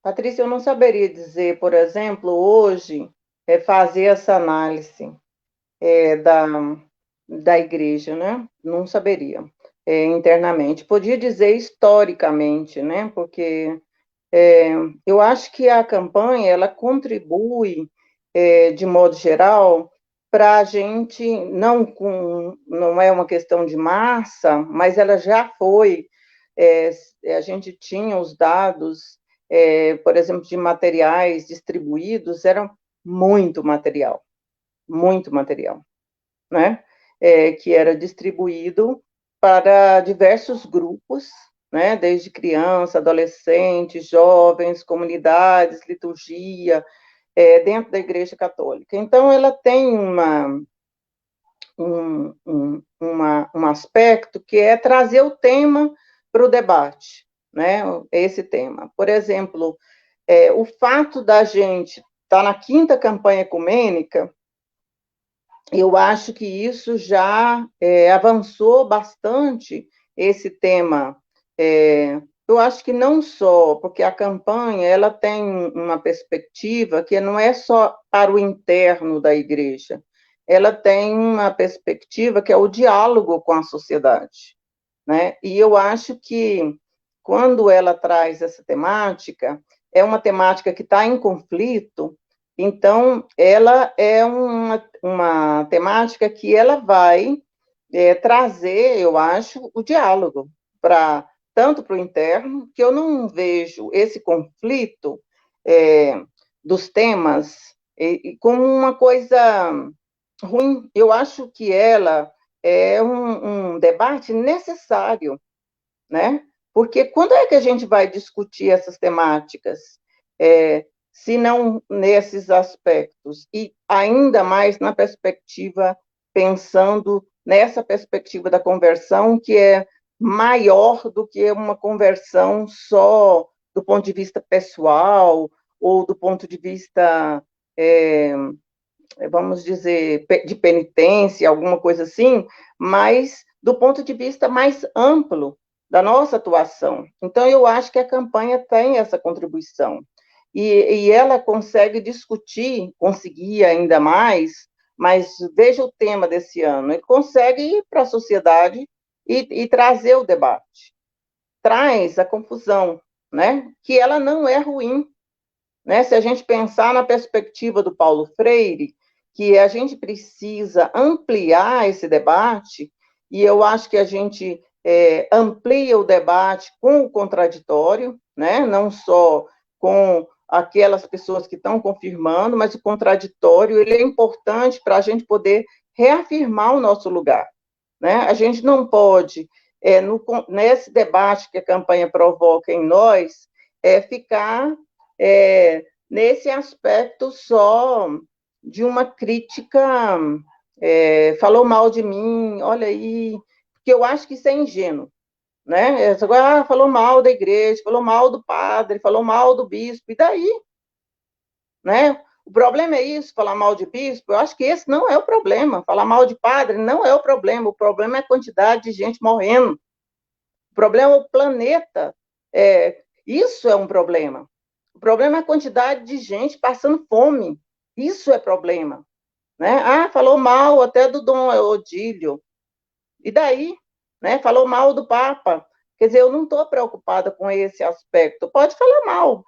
Patrícia, eu não saberia dizer, por exemplo, hoje, fazer essa análise da igreja, né? Não saberia internamente. Podia dizer historicamente, né? Porque eu acho que a campanha ela contribui, de modo geral, para a gente, não é uma questão de massa, mas ela já foi, a gente tinha os dados, por exemplo, de materiais distribuídos, era muito material, né? Que era distribuído para diversos grupos, né? Desde criança, adolescentes, jovens, comunidades, liturgia, dentro da Igreja Católica. Então, ela tem um aspecto que é trazer o tema para o debate, né? Esse tema. Por exemplo, o fato da gente estar na 5ª campanha ecumênica, eu acho que isso já avançou bastante esse tema. Eu acho que não só, porque a campanha ela tem uma perspectiva que não é só para o interno da igreja, ela tem uma perspectiva que é o diálogo com a sociedade, né? E eu acho que quando ela traz essa temática, é uma temática que está em conflito, então ela é uma temática que ela vai trazer, eu acho, o diálogo para tanto para o interno, que eu não vejo esse conflito dos temas como uma coisa ruim. Eu acho que ela é um debate necessário, né? Porque quando é que a gente vai discutir essas temáticas? Se não nesses aspectos, e ainda mais na perspectiva, pensando nessa perspectiva da conversão, que é maior do que uma conversão só do ponto de vista pessoal, ou do ponto de vista, vamos dizer, de penitência, alguma coisa assim, mas do ponto de vista mais amplo da nossa atuação. Então, eu acho que a campanha tem essa contribuição. E ela consegue discutir, conseguir ainda mais, mas veja o tema desse ano, ele consegue ir para a sociedade e trazer o debate. Traz a confusão, né? Que ela não é ruim, né? Se a gente pensar na perspectiva do Paulo Freire, que a gente precisa ampliar esse debate, e eu acho que a gente amplia o debate com o contraditório, né? Não só com aquelas pessoas que estão confirmando, mas o contraditório ele é importante para a gente poder reafirmar o nosso lugar, né? A gente não pode, nesse debate que a campanha provoca em nós, ficar nesse aspecto só de uma crítica, falou mal de mim, olha aí, porque eu acho que isso é ingênuo, né? Agora, falou mal da igreja, falou mal do padre, falou mal do bispo, e daí? Né? O problema é isso, falar mal de bispo, eu acho que esse não é o problema, falar mal de padre não é o problema é a quantidade de gente morrendo, o problema é o planeta, isso é um problema. O problema é a quantidade de gente passando fome. Isso é problema, né? Falou mal até do Dom Odílio. E daí? Né? Falou mal do Papa. Quer dizer, eu não estou preocupada com esse aspecto. Pode falar mal.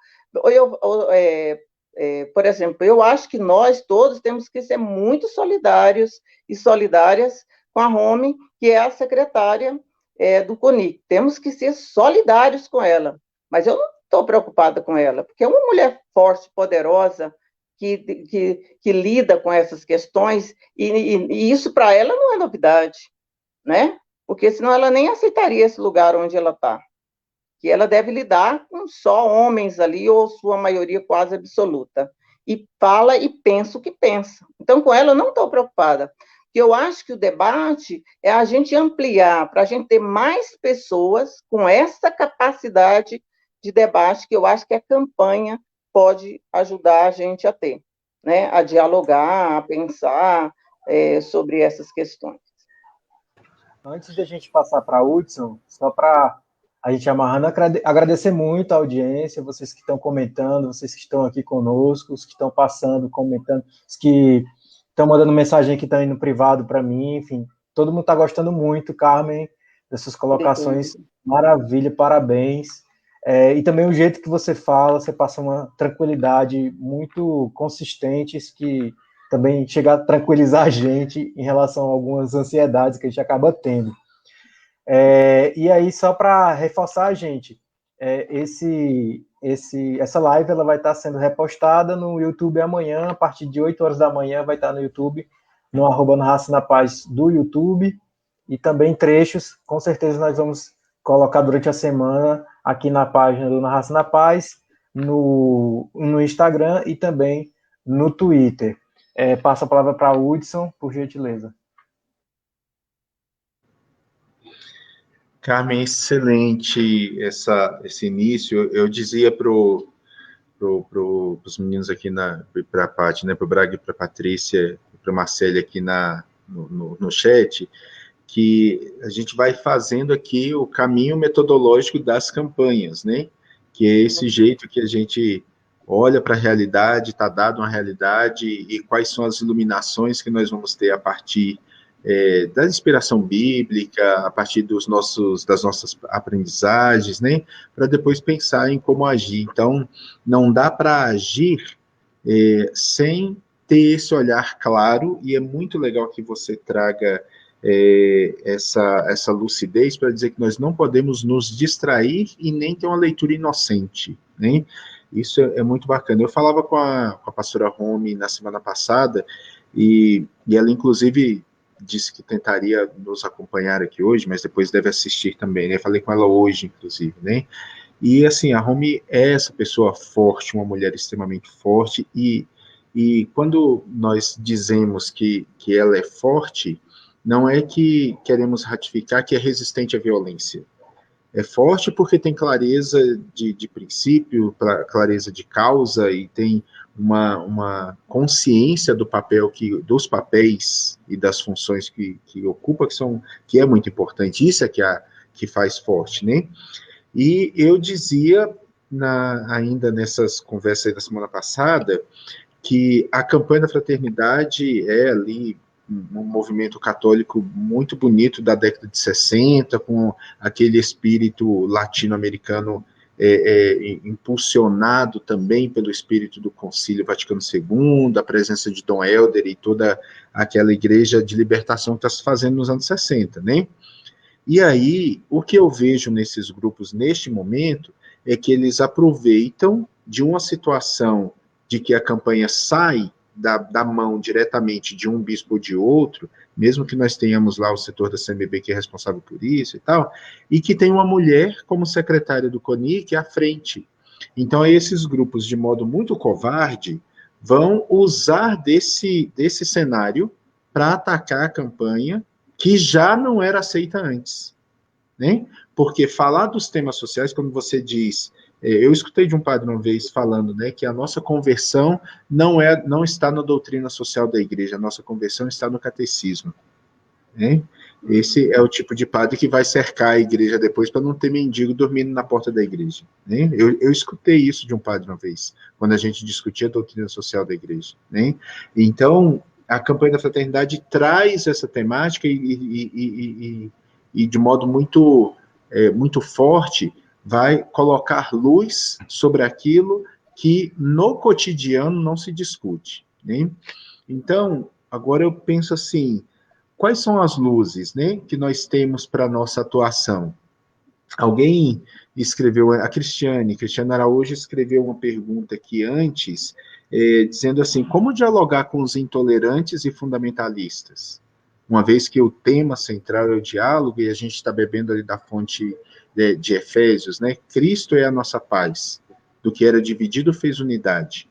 Por exemplo, eu acho que nós todos temos que ser muito solidários e solidárias com a Rome, que é a secretária do CONIC. Temos que ser solidários com ela. Mas eu não estou preocupada com ela, porque é uma mulher forte, poderosa, que lida com essas questões, e isso para ela não é novidade, né? Porque senão ela nem aceitaria esse lugar onde ela está. Que ela deve lidar com só homens ali, ou sua maioria quase absoluta. E fala e pensa o que pensa. Então, com ela eu não estou preocupada. Porque eu acho que o debate é a gente ampliar, para a gente ter mais pessoas com essa capacidade de debate, que eu acho que a campanha pode ajudar a gente a ter, né? A dialogar, a pensar sobre essas questões. Antes de a gente passar para a Hudson, só para a gente amarrando, agradecer muito a audiência, vocês que estão comentando, vocês que estão aqui conosco, os que estão passando, comentando, os que estão mandando mensagem aqui também no privado para mim, enfim, todo mundo está gostando muito, Carmen, dessas colocações, maravilha, parabéns. E também o jeito que você fala, você passa uma tranquilidade muito consistente, que também chega a tranquilizar a gente em relação a algumas ansiedades que a gente acaba tendo. E aí, só para reforçar a gente, essa live ela vai estar sendo repostada no YouTube amanhã, a partir de 8 horas da manhã, vai estar no YouTube, no @narracinapaz do YouTube, e também trechos, com certeza nós vamos colocar durante a semana aqui na página do Narraça na Paz, no Instagram e também no Twitter. Passo a palavra para a Hudson, por gentileza. Carmen, excelente esse início. Eu dizia para os meninos aqui, para a Paty, né, para o Braga e para a Patrícia, para a Marcele aqui no chat, que a gente vai fazendo aqui o caminho metodológico das campanhas, né? Que é esse jeito que a gente olha para a realidade, está dado uma realidade, e quais são as iluminações que nós vamos ter a partir da inspiração bíblica, a partir das nossas aprendizagens, né? Para depois pensar em como agir. Então, não dá para agir sem ter esse olhar claro, e é muito legal que você traga essa lucidez para dizer que nós não podemos nos distrair e nem ter uma leitura inocente, né? Isso é muito bacana. Eu falava com a pastora Romy na semana passada, e ela, inclusive, disse que tentaria nos acompanhar aqui hoje, mas depois deve assistir também, né? Falei com ela hoje, inclusive, né? E, assim, a Romy é essa pessoa forte, uma mulher extremamente forte, e quando nós dizemos que ela é forte, não é que queremos ratificar que é resistente à violência. É forte porque tem clareza de princípio, clareza de causa, e tem uma consciência dos papéis e das funções que ocupa, que é muito importante. Isso é que faz forte, né? E eu dizia, ainda nessas conversas aí da semana passada, que a campanha da fraternidade é ali um movimento católico muito bonito da década de 60, com aquele espírito latino-americano impulsionado também pelo espírito do Concílio Vaticano II, a presença de Dom Helder e toda aquela igreja de libertação que está se fazendo nos anos 60, né? E aí, o que eu vejo nesses grupos neste momento é que eles aproveitam de uma situação de que a campanha sai da mão diretamente de um bispo ou de outro, mesmo que nós tenhamos lá o setor da CNBB que é responsável por isso e tal, e que tem uma mulher como secretária do CONIC à frente. Então, esses grupos, de modo muito covarde, vão usar desse cenário para atacar a campanha que já não era aceita antes, né? Porque falar dos temas sociais, como você diz, eu escutei de um padre uma vez falando, né, que a nossa conversão não está na doutrina social da igreja, a nossa conversão está no catecismo, né? Esse é o tipo de padre que vai cercar a igreja depois para não ter mendigo dormindo na porta da igreja, né? Eu escutei isso de um padre uma vez, quando a gente discutia a doutrina social da igreja, né? Então, a campanha da fraternidade traz essa temática e de modo muito forte, vai colocar luz sobre aquilo que no cotidiano não se discute, né? Então, agora eu penso assim, quais são as luzes, né, que nós temos para a nossa atuação? Alguém escreveu, a Cristiane Araújo escreveu uma pergunta aqui antes, dizendo assim, como dialogar com os intolerantes e fundamentalistas? Uma vez que o tema central é o diálogo, e a gente está bebendo ali da fonte de Efésios, né? Cristo é a nossa paz, do que era dividido fez unidade.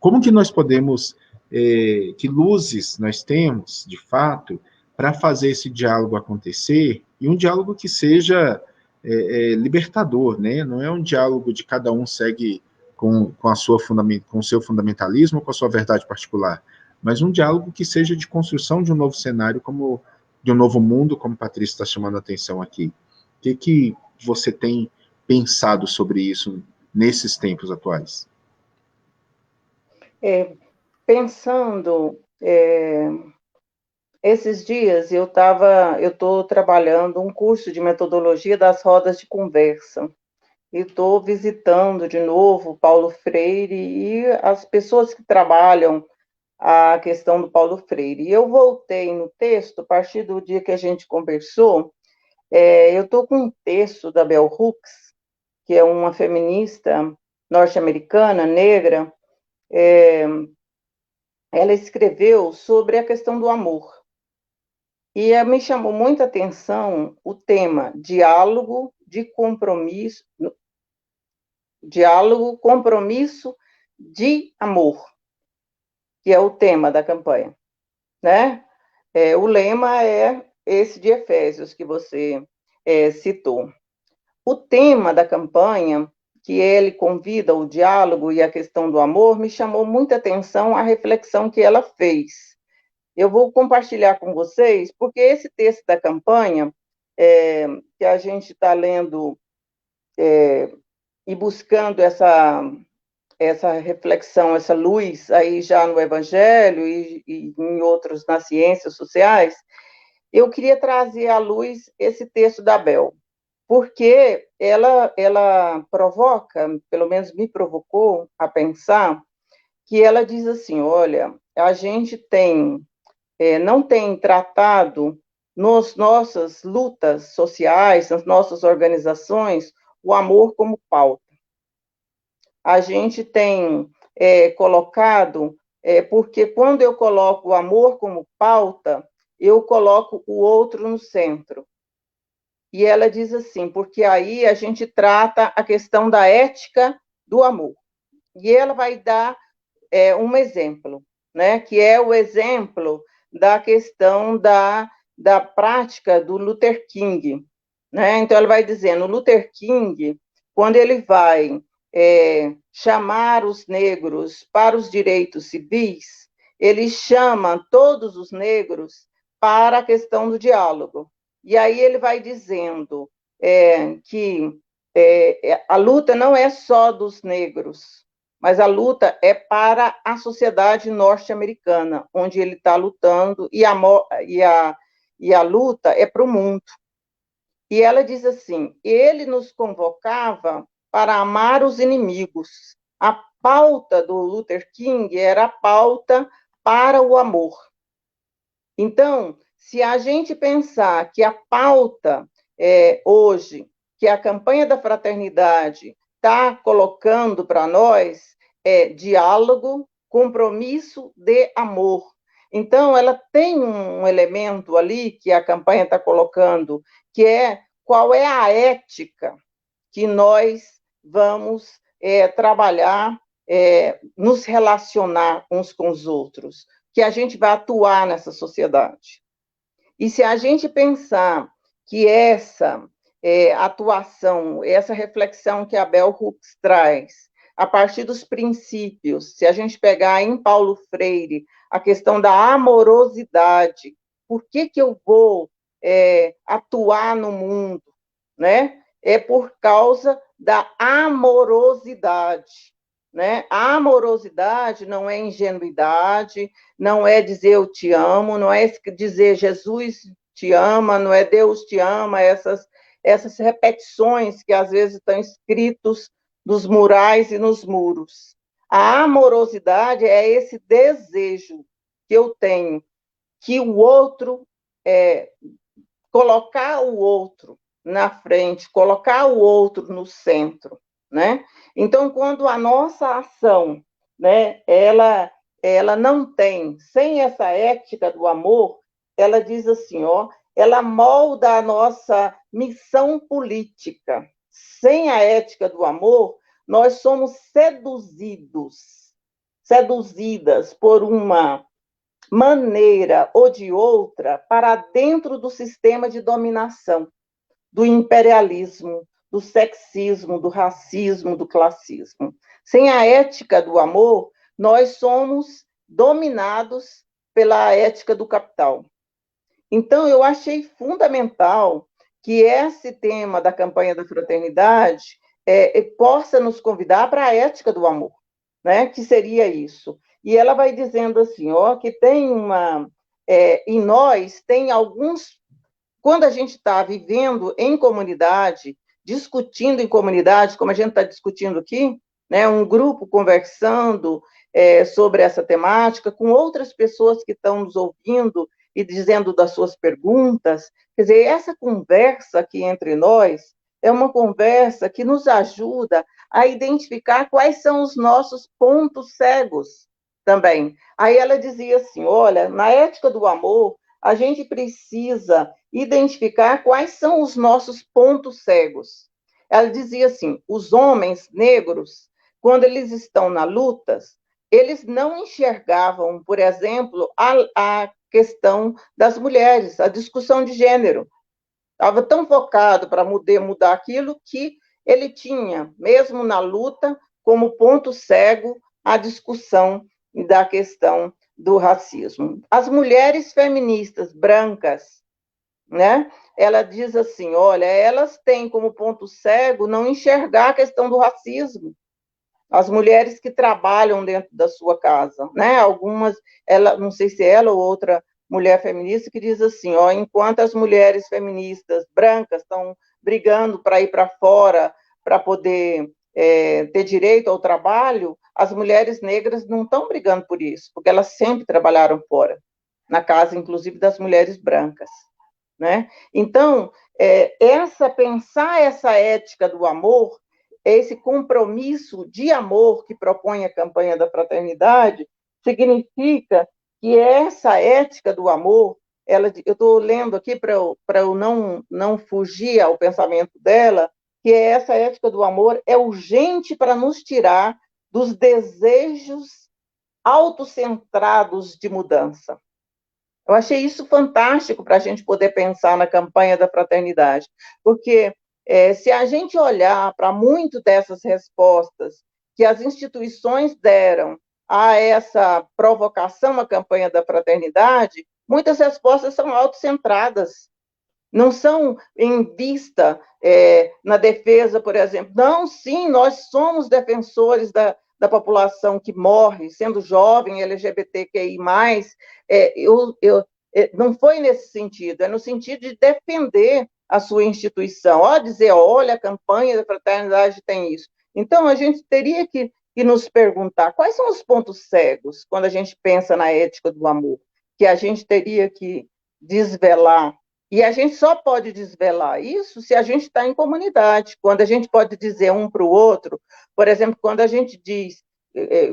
Como que nós podemos, que luzes nós temos, de fato, para fazer esse diálogo acontecer, e um diálogo que seja libertador, né? Não é um diálogo de cada um segue com o seu fundamentalismo, com a sua verdade particular, mas um diálogo que seja de construção de um novo cenário, como de um novo mundo, como Patrícia está chamando a atenção aqui. O que você tem pensado sobre isso nesses tempos atuais? Pensando, esses dias eu estou trabalhando um curso de metodologia das rodas de conversa. E estou visitando de novo Paulo Freire e as pessoas que trabalham a questão do Paulo Freire. E eu voltei no texto, a partir do dia que a gente conversou, eu estou com um texto da Bell Hooks, que é uma feminista norte-americana, negra. Ela escreveu sobre a questão do amor. E me chamou muita atenção o tema diálogo, compromisso de amor, que é o tema da campanha, né? O lema é esse de Efésios que você citou. O tema da campanha, que ele convida o diálogo e a questão do amor, me chamou muita atenção a reflexão que ela fez. Eu vou compartilhar com vocês, porque esse texto da campanha, que a gente está lendo e buscando essa reflexão, essa luz aí já no Evangelho e em outros, nas ciências sociais, eu queria trazer à luz esse texto da Bel, porque ela provoca, pelo menos me provocou a pensar, que ela diz assim, olha, a gente não tem tratado nas nossas lutas sociais, nas nossas organizações, o amor como pauta. A gente tem colocado, porque quando eu coloco o amor como pauta, eu coloco o outro no centro. E ela diz assim, porque aí a gente trata a questão da ética do amor. E ela vai dar um exemplo, né, que é o exemplo da questão da prática do Luther King. Né? Então, ela vai dizendo, Luther King, quando ele vai chamar os negros para os direitos civis, ele chama todos os negros para a questão do diálogo. E aí ele vai dizendo que a luta não é só dos negros, mas a luta é para a sociedade norte-americana, onde ele está lutando, e a luta é para o mundo. E ela diz assim, ele nos convocava para amar os inimigos. A pauta do Luther King era a pauta para o amor. Então, se a gente pensar que a pauta hoje, que a campanha da fraternidade está colocando para nós, é diálogo, compromisso de amor. Então, ela tem um elemento ali que a campanha está colocando, que é qual é a ética que nós vamos trabalhar, nos relacionar uns com os outros, que a gente vai atuar nessa sociedade. E se a gente pensar que essa atuação, essa reflexão que a Bell Hooks traz, a partir dos princípios, se a gente pegar em Paulo Freire a questão da amorosidade, por que eu vou atuar no mundo, né? É por causa da amorosidade, né? A amorosidade não é ingenuidade, não é dizer eu te amo, não é dizer Jesus te ama, não é Deus te ama, essas repetições que às vezes estão escritos nos murais e nos muros. A amorosidade é esse desejo que eu tenho, que o outro, colocar o outro na frente, colocar o outro no centro, né? Então, quando a nossa ação, né, ela não tem, sem essa ética do amor, ela diz assim, ó, ela molda a nossa missão política. Sem a ética do amor, nós somos seduzidas por uma maneira ou de outra para dentro do sistema de dominação, do imperialismo, do sexismo, do racismo, do classismo. Sem a ética do amor, nós somos dominados pela ética do capital. Então, eu achei fundamental que esse tema da campanha da fraternidade possa nos convidar para a ética do amor, né? Que seria isso. E ela vai dizendo assim, ó, que tem em nós tem alguns, quando a gente está vivendo em comunidade, discutindo em comunidade, como a gente está discutindo aqui, né, um grupo conversando sobre essa temática, com outras pessoas que estão nos ouvindo e dizendo das suas perguntas, quer dizer, essa conversa aqui entre nós é uma conversa que nos ajuda a identificar quais são os nossos pontos cegos também. Aí ela dizia assim, olha, na ética do amor, a gente precisa identificar quais são os nossos pontos cegos. Ela dizia assim, os homens negros, quando eles estão na luta, eles não enxergavam, por exemplo, a questão das mulheres, a discussão de gênero. estava tão focado para mudar aquilo que ele tinha, mesmo na luta, como ponto cego a discussão da questão do racismo. As mulheres feministas brancas, né? Ela diz assim, olha, elas têm como ponto cego não enxergar a questão do racismo. As mulheres que trabalham dentro da sua casa, né? Algumas, ela, não sei se ela ou outra mulher feminista que diz assim, ó, enquanto as mulheres feministas brancas estão brigando para ir para fora para poder ter direito ao trabalho, as mulheres negras não estão brigando por isso, porque elas sempre trabalharam fora, na casa, inclusive, das mulheres brancas, né? Então, pensar essa ética do amor, esse compromisso de amor que propõe a campanha da fraternidade, significa que essa ética do amor, eu estou lendo aqui para eu não fugir ao pensamento dela, que essa ética do amor é urgente para nos tirar dos desejos autocentrados de mudança. Eu achei isso fantástico para a gente poder pensar na campanha da fraternidade, porque se a gente olhar para muito dessas respostas que as instituições deram a essa provocação à campanha da fraternidade, muitas respostas são autocentradas, não são em vista na defesa, por exemplo. Não, sim, nós somos defensores da população que morre, sendo jovem, LGBTQI+, não foi nesse sentido, é no sentido de defender a sua instituição, dizer, olha, a campanha da fraternidade tem isso. Então, a gente teria que nos perguntar quais são os pontos cegos quando a gente pensa na ética do amor, que a gente teria que desvelar. E a gente só pode desvelar isso se a gente está em comunidade, quando a gente pode dizer um para o outro, por exemplo, quando a gente diz,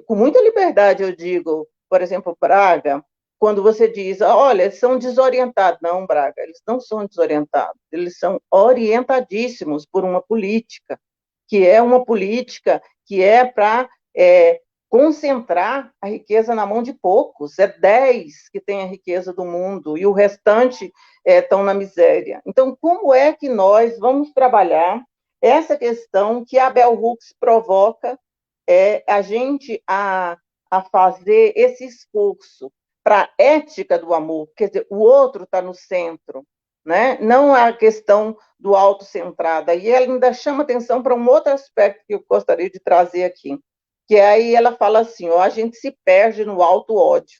com muita liberdade eu digo, por exemplo, Braga, quando você diz, olha, eles são desorientados. Não, Braga, eles não são desorientados, eles são orientadíssimos por uma política, que é uma política que é para concentrar a riqueza na mão de poucos, 10 que têm a riqueza do mundo, e o restante estão na miséria. Então, como é que nós vamos trabalhar essa questão que a Bell Hooks provoca a gente a fazer esse esforço para a ética do amor, quer dizer, o outro está no centro, né? Não a questão do autocentrada. E ela ainda chama atenção para um outro aspecto que eu gostaria de trazer aqui, que aí ela fala assim, a gente se perde no auto-ódio,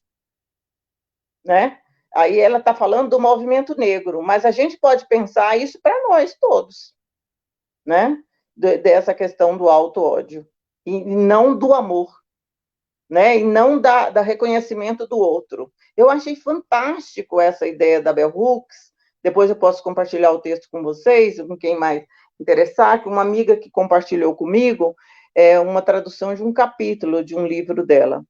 né? Aí ela está falando do movimento negro, mas a gente pode pensar isso para nós todos, né? Dessa questão do auto-ódio, e não do amor, né? E não da reconhecimento do outro. Eu achei fantástico essa ideia da Bell Hooks, depois eu posso compartilhar o texto com vocês, com quem mais interessar, que uma amiga que compartilhou comigo uma tradução de um capítulo de um livro dela,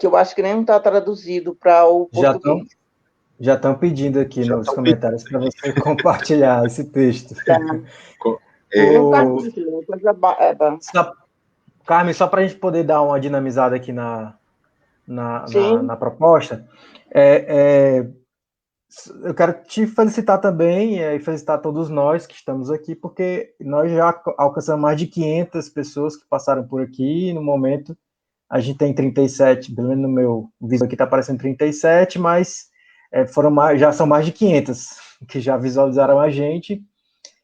que eu acho que nem está traduzido para o português. Já estão pedindo aqui nos comentários para você compartilhar esse texto. Tá. Um capítulo, coisa Carmen, só para a gente poder dar uma dinamizada aqui na proposta, eu quero te felicitar também e felicitar todos nós que estamos aqui, porque nós já alcançamos mais de 500 pessoas que passaram por aqui. No momento, a gente tem 37, pelo menos no meu vídeo aqui está aparecendo 37, mas já são mais de 500 que já visualizaram a gente.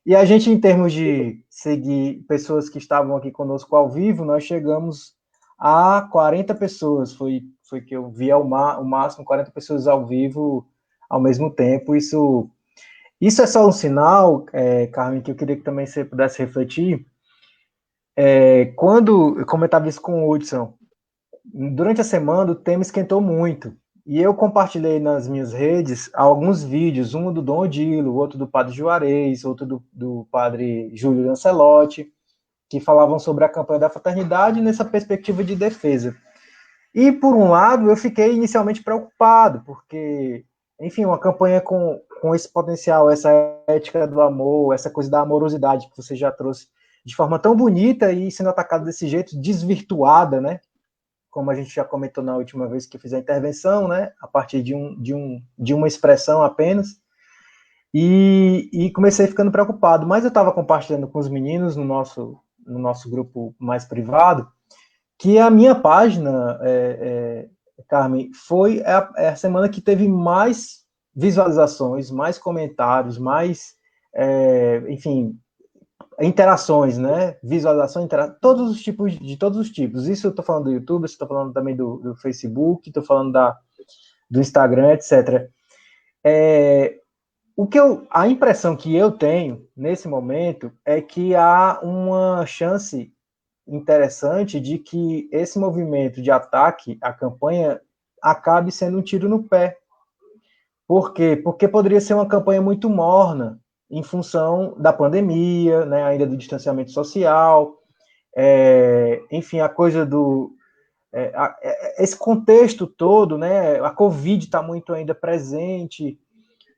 E a gente, em termos de seguir pessoas que estavam aqui conosco ao vivo, nós chegamos a 40 pessoas. Foi que eu vi o máximo 40 pessoas ao vivo ao mesmo tempo. Isso é só um sinal, Carmen, que eu queria que também você pudesse refletir. Quando eu comentava isso com o Hudson, durante a semana o tema esquentou muito. E eu compartilhei nas minhas redes alguns vídeos, um do Dom Odilo, outro do Padre Juarez, outro do Padre Júlio Lancelotti, que falavam sobre a campanha da fraternidade nessa perspectiva de defesa. E, por um lado, eu fiquei inicialmente preocupado, porque, enfim, uma campanha com esse potencial, essa ética do amor, essa coisa da amorosidade que você já trouxe de forma tão bonita e sendo atacada desse jeito, desvirtuada, né? Como a gente já comentou na última vez que eu fiz a intervenção, né, a partir de uma expressão apenas. e comecei ficando preocupado. Mas eu estava compartilhando com os meninos no nosso grupo mais privado, que a minha página, Carmen, foi a semana que teve mais visualizações, mais comentários, mais, enfim, interações, né? Visualização, todos os tipos, de todos os tipos. Isso eu estou falando do YouTube, estou falando também do Facebook, estou falando do Instagram, etc. A impressão que eu tenho nesse momento é que há uma chance interessante de que esse movimento de ataque à campanha acabe sendo um tiro no pé. Por quê? Porque poderia ser uma campanha muito morna, em função da pandemia, né, ainda do distanciamento social, enfim, a coisa esse contexto todo, né, a Covid está muito ainda presente,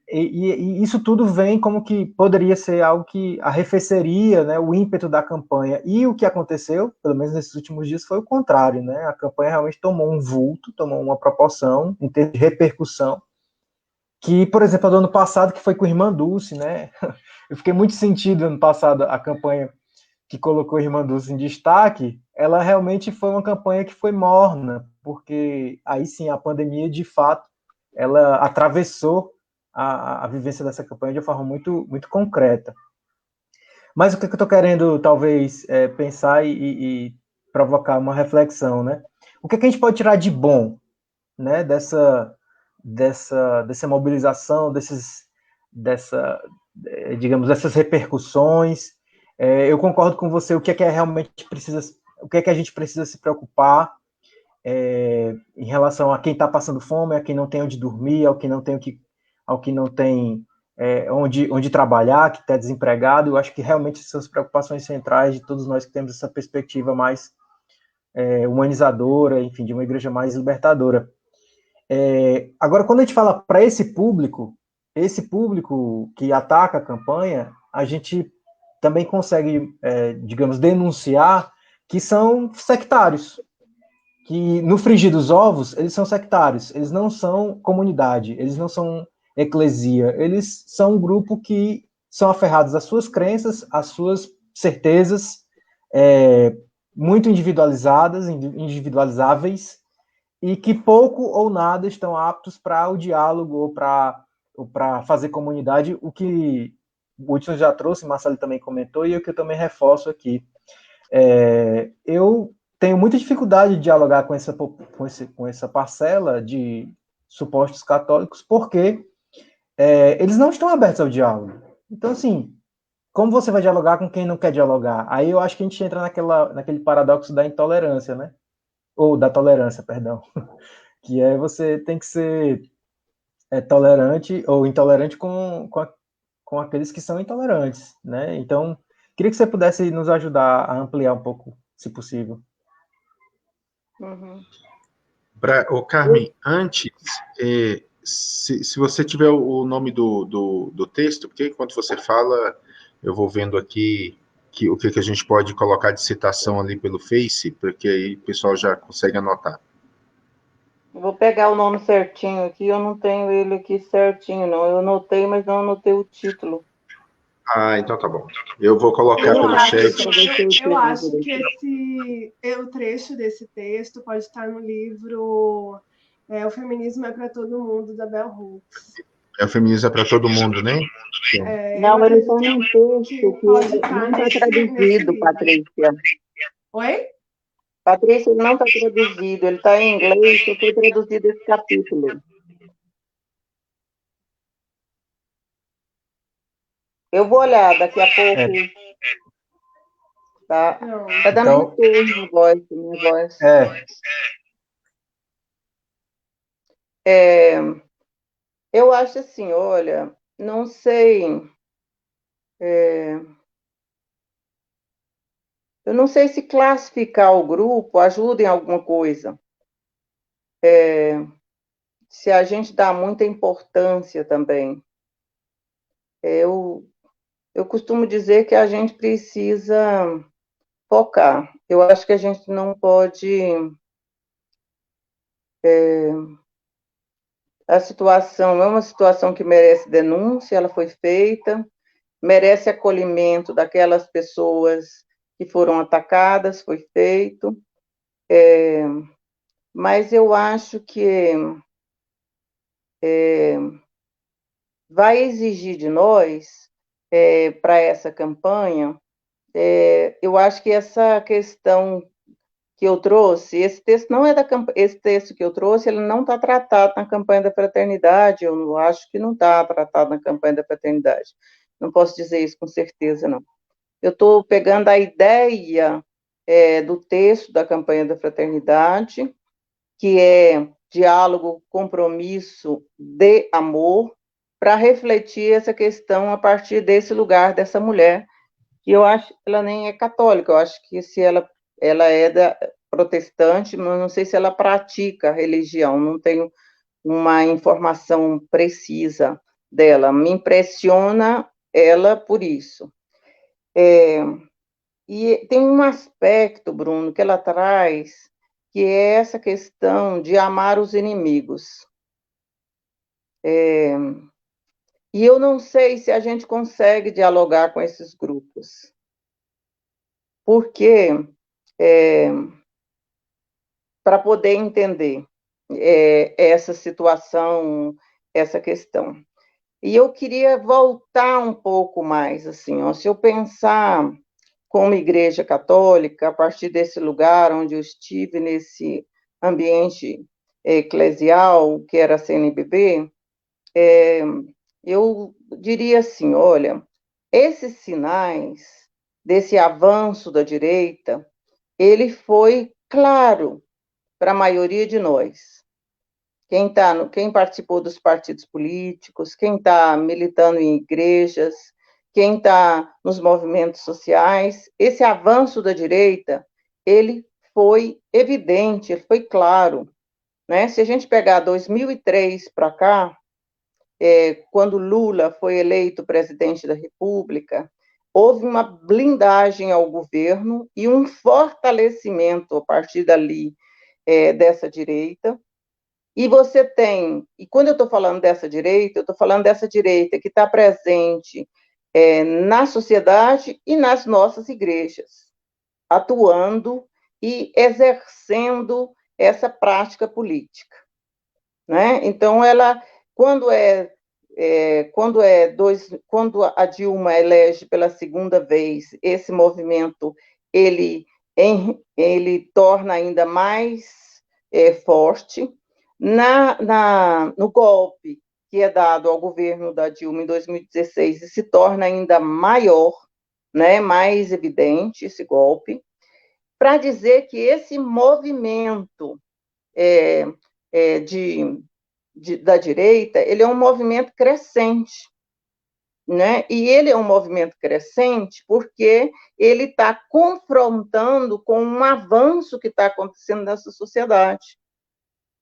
e isso tudo vem como que poderia ser algo que arrefeceria, né, o ímpeto da campanha. E o que aconteceu, pelo menos nesses últimos dias, foi o contrário, né? A campanha realmente tomou um vulto, tomou uma proporção em termos de repercussão, que, por exemplo, do ano passado, que foi com a Irmã Dulce, né? Eu fiquei muito sentido ano passado, a campanha que colocou a Irmã Dulce em destaque, ela realmente foi uma campanha que foi morna, porque aí sim, a pandemia, de fato, ela atravessou a vivência dessa campanha de uma forma muito, muito concreta. Mas o que eu estou querendo, talvez, pensar e provocar uma reflexão, né? O que a gente pode tirar de bom, né, dessa mobilização, digamos, dessas repercussões? Eu concordo com você, o que é realmente precisa, o que é que a gente precisa se preocupar em relação a quem está passando fome, a quem não tem onde dormir, ao que não tem onde trabalhar, que está desempregado. Eu acho que realmente são as preocupações centrais de todos nós que temos essa perspectiva mais humanizadora, enfim, de uma igreja mais libertadora. Agora, quando a gente fala para esse público que ataca a campanha, a gente também consegue, digamos, denunciar que são sectários, que no frigir dos ovos, eles são sectários, eles não são comunidade, eles não são eclesia, eles são um grupo que são aferrados às suas crenças, às suas certezas, muito individualizáveis, e que pouco ou nada estão aptos para o diálogo ou para fazer comunidade, o que o Hudson já trouxe, Marcelo também comentou, e o que eu também reforço aqui. Eu tenho muita dificuldade de dialogar com essa parcela de supostos católicos, porque eles não estão abertos ao diálogo. Então, assim, como você vai dialogar com quem não quer dialogar? Aí eu acho que a gente entra naquele paradoxo da intolerância, né? Ou da tolerância, perdão. Que você tem que ser tolerante ou intolerante com aqueles que são intolerantes, né? Então, queria que você pudesse nos ajudar a ampliar um pouco, se possível. Uhum. Carmen, antes, se você tiver o nome do texto, porque enquanto você fala, eu vou vendo aqui o que a gente pode colocar de citação ali pelo Face, porque aí o pessoal já consegue anotar. Vou pegar o nome certinho aqui, eu não tenho ele aqui certinho, não. Eu anotei, mas não anotei o título. Ah, então tá bom. Eu vou colocar pelo chat. Eu acho que o trecho desse texto pode estar no livro O Feminismo é para Todo Mundo, da Bell Hooks. O feminismo é para todo mundo, né? Não, ele está num texto que não está traduzido, Patrícia. Oi? Patrícia, ele não está traduzido, ele está em inglês, só foi traduzido esse capítulo. Eu vou olhar daqui a pouco. Tá dando então, retorno minha voz. Eu acho assim, olha, não sei. Eu não sei se classificar o grupo ajuda em alguma coisa. Se a gente dá muita importância também. Eu costumo dizer que a gente precisa focar. Eu acho que a gente não pode A situação é uma situação que merece denúncia, ela foi feita, merece acolhimento daquelas pessoas que foram atacadas, foi feito, mas eu acho que vai exigir de nós, para essa campanha, eu acho que essa questão que eu trouxe, esse texto não é da esse texto que eu trouxe, ele não está tratado na campanha da fraternidade, eu não acho que não está tratado na campanha da fraternidade. Não posso dizer isso com certeza, não. Eu estou pegando a ideia do texto da campanha da fraternidade, que é diálogo, compromisso de amor, para refletir essa questão a partir desse lugar dessa mulher, que eu acho que ela nem é católica, eu acho que se ela é protestante, mas não sei se ela pratica religião, não tenho uma informação precisa dela. Me impressiona ela por isso. E tem um aspecto, Bruno, que ela traz, que é essa questão de amar os inimigos. E eu não sei se a gente consegue dialogar com esses grupos, porque para poder entender essa situação, essa questão. E eu queria voltar um pouco mais, assim, ó, se eu pensar como igreja católica, a partir desse lugar onde eu estive, nesse ambiente eclesial, que era a CNBB, eu diria assim, olha, esses sinais desse avanço da direita, ele foi claro para a maioria de nós. Quem participou dos partidos políticos, quem está militando em igrejas, quem está nos movimentos sociais, esse avanço da direita, ele foi evidente, ele foi claro, né? Se a gente pegar 2003 para cá, quando Lula foi eleito presidente da República, houve uma blindagem ao governo e um fortalecimento a partir dali dessa direita. E você tem, e quando eu estou falando dessa direita, eu estou falando dessa direita que está presente na sociedade e nas nossas igrejas, atuando e exercendo essa prática política, né? Então, ela, quando quando a Dilma elege pela segunda vez, esse movimento ele torna ainda mais forte. No golpe que é dado ao governo da Dilma em 2016, e se torna ainda maior, né, mais evidente esse golpe, para dizer que esse movimento da direita, ele é um movimento crescente, né? E ele é um movimento crescente porque ele está confrontando com um avanço que está acontecendo nessa sociedade,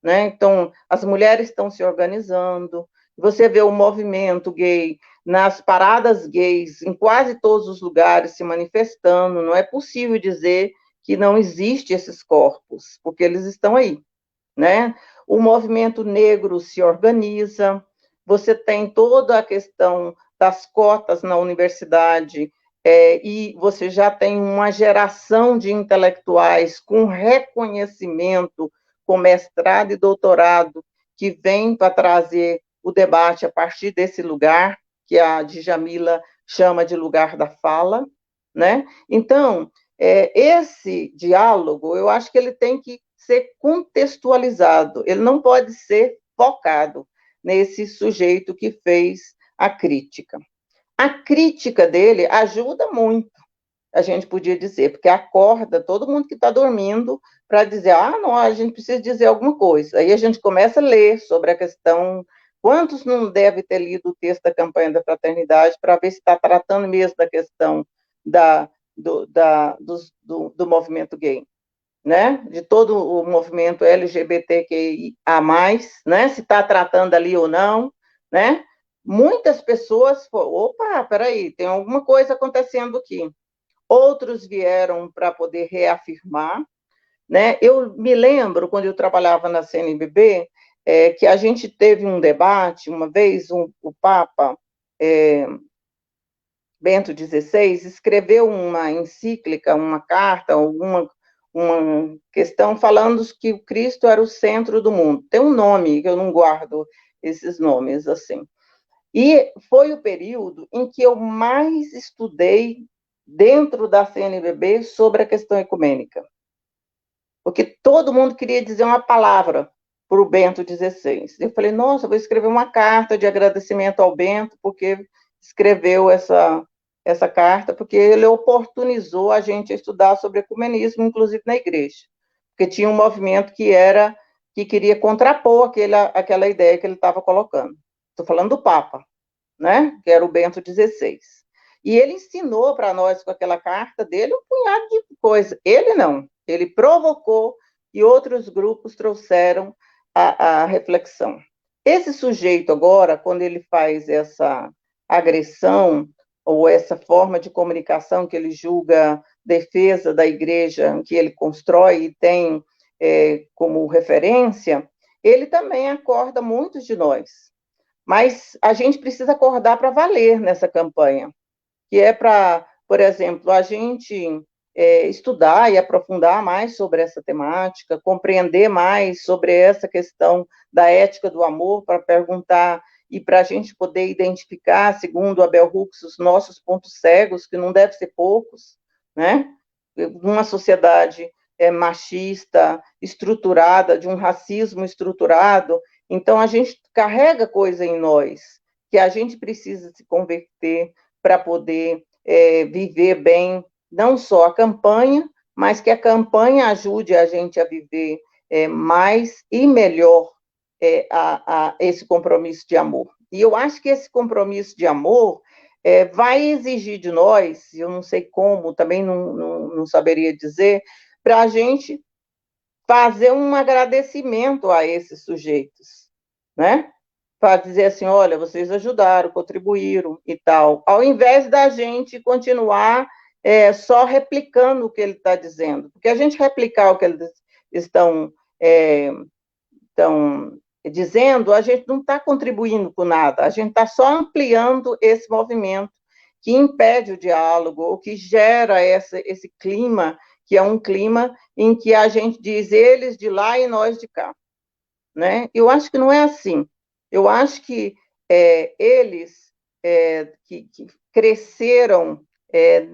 né? Então, as mulheres estão se organizando, você vê o movimento gay nas paradas gays, em quase todos os lugares se manifestando, não é possível dizer que não existem esses corpos, porque eles estão aí, né? O movimento negro se organiza, você tem toda a questão das cotas na universidade, e você já tem uma geração de intelectuais com reconhecimento, com mestrado e doutorado, que vem para trazer o debate a partir desse lugar, que a Djamila chama de lugar da fala, né? Então, esse diálogo, eu acho que ele tem que ser contextualizado, ele não pode ser focado nesse sujeito que fez a crítica. A crítica dele ajuda muito, a gente podia dizer, porque acorda todo mundo que está dormindo para dizer, não, a gente precisa dizer alguma coisa. Aí a gente começa a ler sobre a questão, quantos não deve ter lido o texto da campanha da fraternidade para ver se está tratando mesmo da questão do movimento gay, né? De todo o movimento LGBTQIA+, né? Se está tratando ali ou não, né? Muitas pessoas, opa, peraí, tem alguma coisa acontecendo aqui. Outros vieram para poder reafirmar, né? Eu me lembro, quando eu trabalhava na CNBB, que a gente teve um debate, uma vez o Papa Bento XVI escreveu uma encíclica, uma carta, uma questão falando que o Cristo era o centro do mundo. Tem um nome, que eu não guardo esses nomes, assim. E foi o período em que eu mais estudei dentro da CNBB sobre a questão ecumênica. Porque todo mundo queria dizer uma palavra para o Bento XVI. Eu falei, nossa, eu vou escrever uma carta de agradecimento ao Bento, porque escreveu essa carta, porque ele oportunizou a gente a estudar sobre ecumenismo, inclusive na igreja. Porque tinha um movimento que queria contrapor aquela ideia que ele estava colocando. Estou falando do Papa, né? Que era o Bento XVI. E ele ensinou para nós, com aquela carta dele, um punhado de coisa. Ele não. Ele provocou e outros grupos trouxeram a reflexão. Esse sujeito agora, quando ele faz essa agressão ou essa forma de comunicação que ele julga defesa da igreja, que ele constrói e tem como referência, ele também acorda muitos de nós. Mas a gente precisa acordar para valer nessa campanha, que é para, por exemplo, a gente estudar e aprofundar mais sobre essa temática, compreender mais sobre essa questão da ética do amor, para perguntar e para a gente poder identificar, segundo a Bell Hooks, os nossos pontos cegos, que não devem ser poucos, né? Uma sociedade machista, estruturada, de um racismo estruturado, então a gente carrega coisa em nós, que a gente precisa se converter para poder viver bem, não só a campanha, mas que a campanha ajude a gente a viver mais e melhor esse compromisso de amor. E eu acho que esse compromisso de amor vai exigir de nós, eu não sei como, também não saberia dizer, para a gente fazer um agradecimento a esses sujeitos, né? Para dizer assim, olha, vocês ajudaram, contribuíram e tal, ao invés da gente continuar só replicando o que ele está dizendo, porque a gente replicar o que eles estão dizendo, a gente não está contribuindo com nada, a gente está só ampliando esse movimento que impede o diálogo, ou que gera esse clima, que é um clima em que a gente diz eles de lá e nós de cá, né? Eu acho que não é assim. Eu acho que eles que cresceram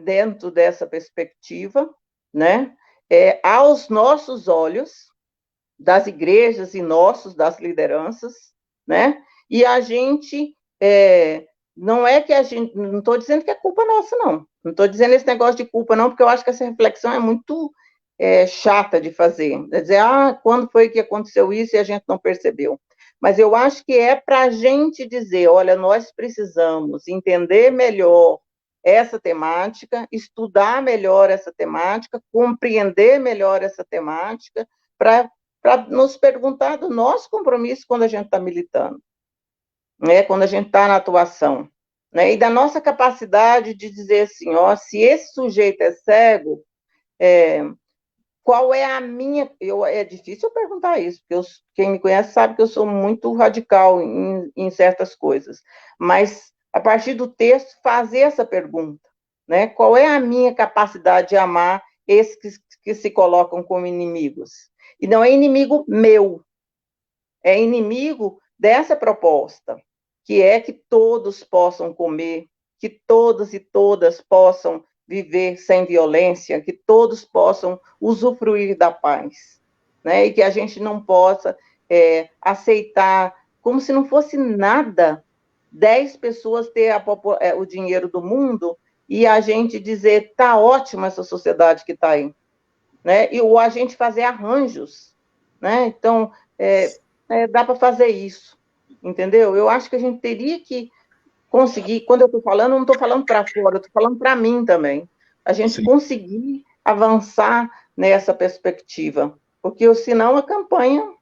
dentro dessa perspectiva, né? Aos nossos olhos, das igrejas e nossos, das lideranças, né? E a gente não é que a gente, não estou dizendo que é culpa nossa, não. Não estou dizendo esse negócio de culpa, não, porque eu acho que essa reflexão é muito chata de fazer. É dizer, quando foi que aconteceu isso e a gente não percebeu? Mas eu acho que é para a gente dizer, olha, nós precisamos entender melhor essa temática, estudar melhor essa temática, compreender melhor essa temática, para nos perguntar do nosso compromisso quando a gente está militando, né? Quando a gente está na atuação, né? E da nossa capacidade de dizer assim, se esse sujeito é cego, qual é a minha... é difícil eu perguntar isso, porque quem me conhece sabe que eu sou muito radical em certas coisas, mas a partir do texto fazer essa pergunta, né? Qual é a minha capacidade de amar esses que se colocam como inimigos? E não é inimigo meu, é inimigo dessa proposta, que é que todos possam comer, que todos e todas possam viver sem violência, que todos possam usufruir da paz, né? E que a gente não possa aceitar, como se não fosse nada, 10 pessoas ter o dinheiro do mundo e a gente dizer, tá ótima essa sociedade que está aí, né? Ou a gente fazer arranjos, né? Então, dá para fazer isso, entendeu? Eu acho que a gente teria que conseguir, quando eu estou falando, eu não estou falando para fora, eu estou falando para mim também, a gente Sim. conseguir avançar nessa perspectiva, porque senão a campanha,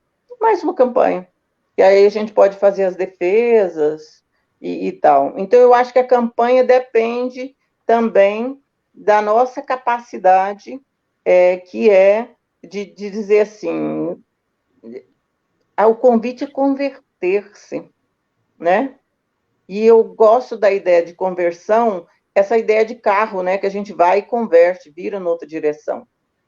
mais uma campanha, e aí a gente pode fazer as defesas e tal. Então, eu acho que a campanha depende também da nossa capacidade, que é de dizer assim, o convite a converter-se, né? E eu gosto da ideia de conversão, essa ideia de carro, né, que a gente vai e converte, vira noutra direção,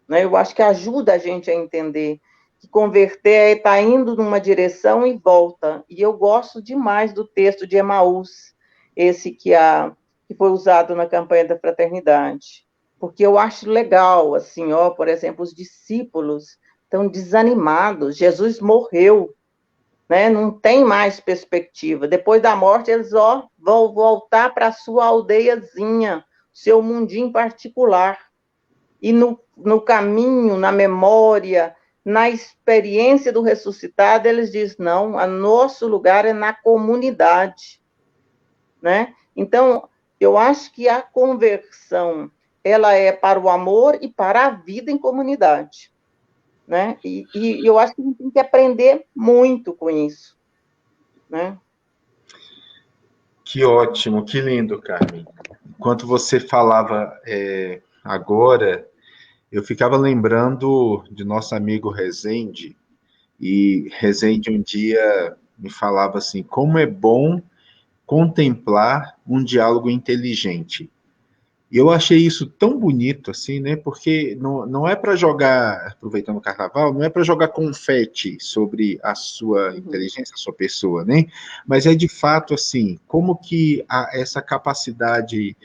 né? Eu acho que ajuda a gente a entender que converter é estar indo numa direção e volta. E eu gosto demais do texto de Emaús, esse que foi usado na campanha da fraternidade, porque eu acho legal, assim, por exemplo, os discípulos estão desanimados, Jesus morreu, né? Não tem mais perspectiva. Depois da morte, eles vão voltar para a sua aldeiazinha, seu mundinho particular. E no caminho, na memória, na experiência do ressuscitado, eles dizem, não, o nosso lugar é na comunidade, né? Então, eu acho que a conversão, ela é para o amor e para a vida em comunidade, né? E eu acho que a gente tem que aprender muito com isso, né? Que ótimo, que lindo, Carmen. Enquanto você falava agora, eu ficava lembrando de nosso amigo Rezende, e Rezende um dia me falava assim, como é bom contemplar um diálogo inteligente. E eu achei isso tão bonito, assim, né? Porque não é para jogar, aproveitando o carnaval, não é para jogar confete sobre a sua inteligência, a sua pessoa, né? Mas é de fato, assim, como que essa capacidade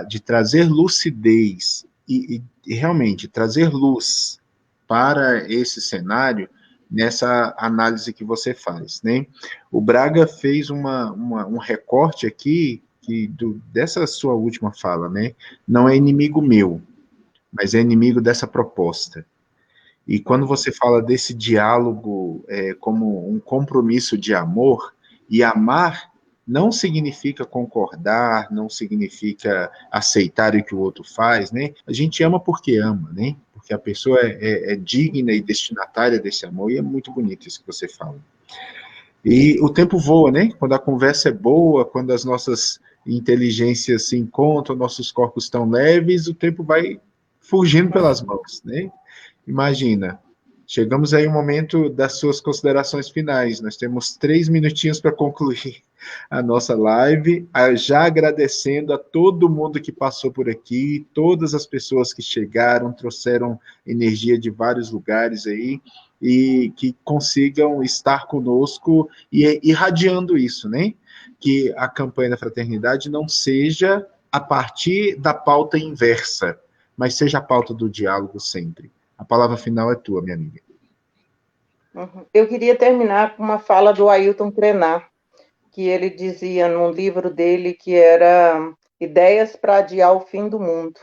de trazer lucidez e realmente trazer luz para esse cenário, nessa análise que você faz, né? O Braga fez um recorte aqui, dessa sua última fala, né? Não é inimigo meu, mas é inimigo dessa proposta. E quando você fala desse diálogo como um compromisso de amor, e amar não significa concordar, não significa aceitar o que o outro faz, né? A gente ama porque ama, né? Porque a pessoa é digna e destinatária desse amor, e é muito bonito isso que você fala. E o tempo voa, né? Quando a conversa é boa, quando as nossas inteligências se encontram, nossos corpos estão leves, o tempo vai fugindo pelas mãos, né? Imagina, chegamos aí ao momento das suas considerações finais. Nós temos 3 minutinhos para concluir a nossa live, já agradecendo a todo mundo que passou por aqui, todas as pessoas que chegaram, trouxeram energia de vários lugares aí, e que consigam estar conosco e irradiando isso, né? Que a campanha da fraternidade não seja a partir da pauta inversa, mas seja a pauta do diálogo sempre. A palavra final é tua, minha amiga. Eu queria terminar com uma fala do Ailton Krenar, que ele dizia num livro dele que era Ideias para Adiar o Fim do Mundo.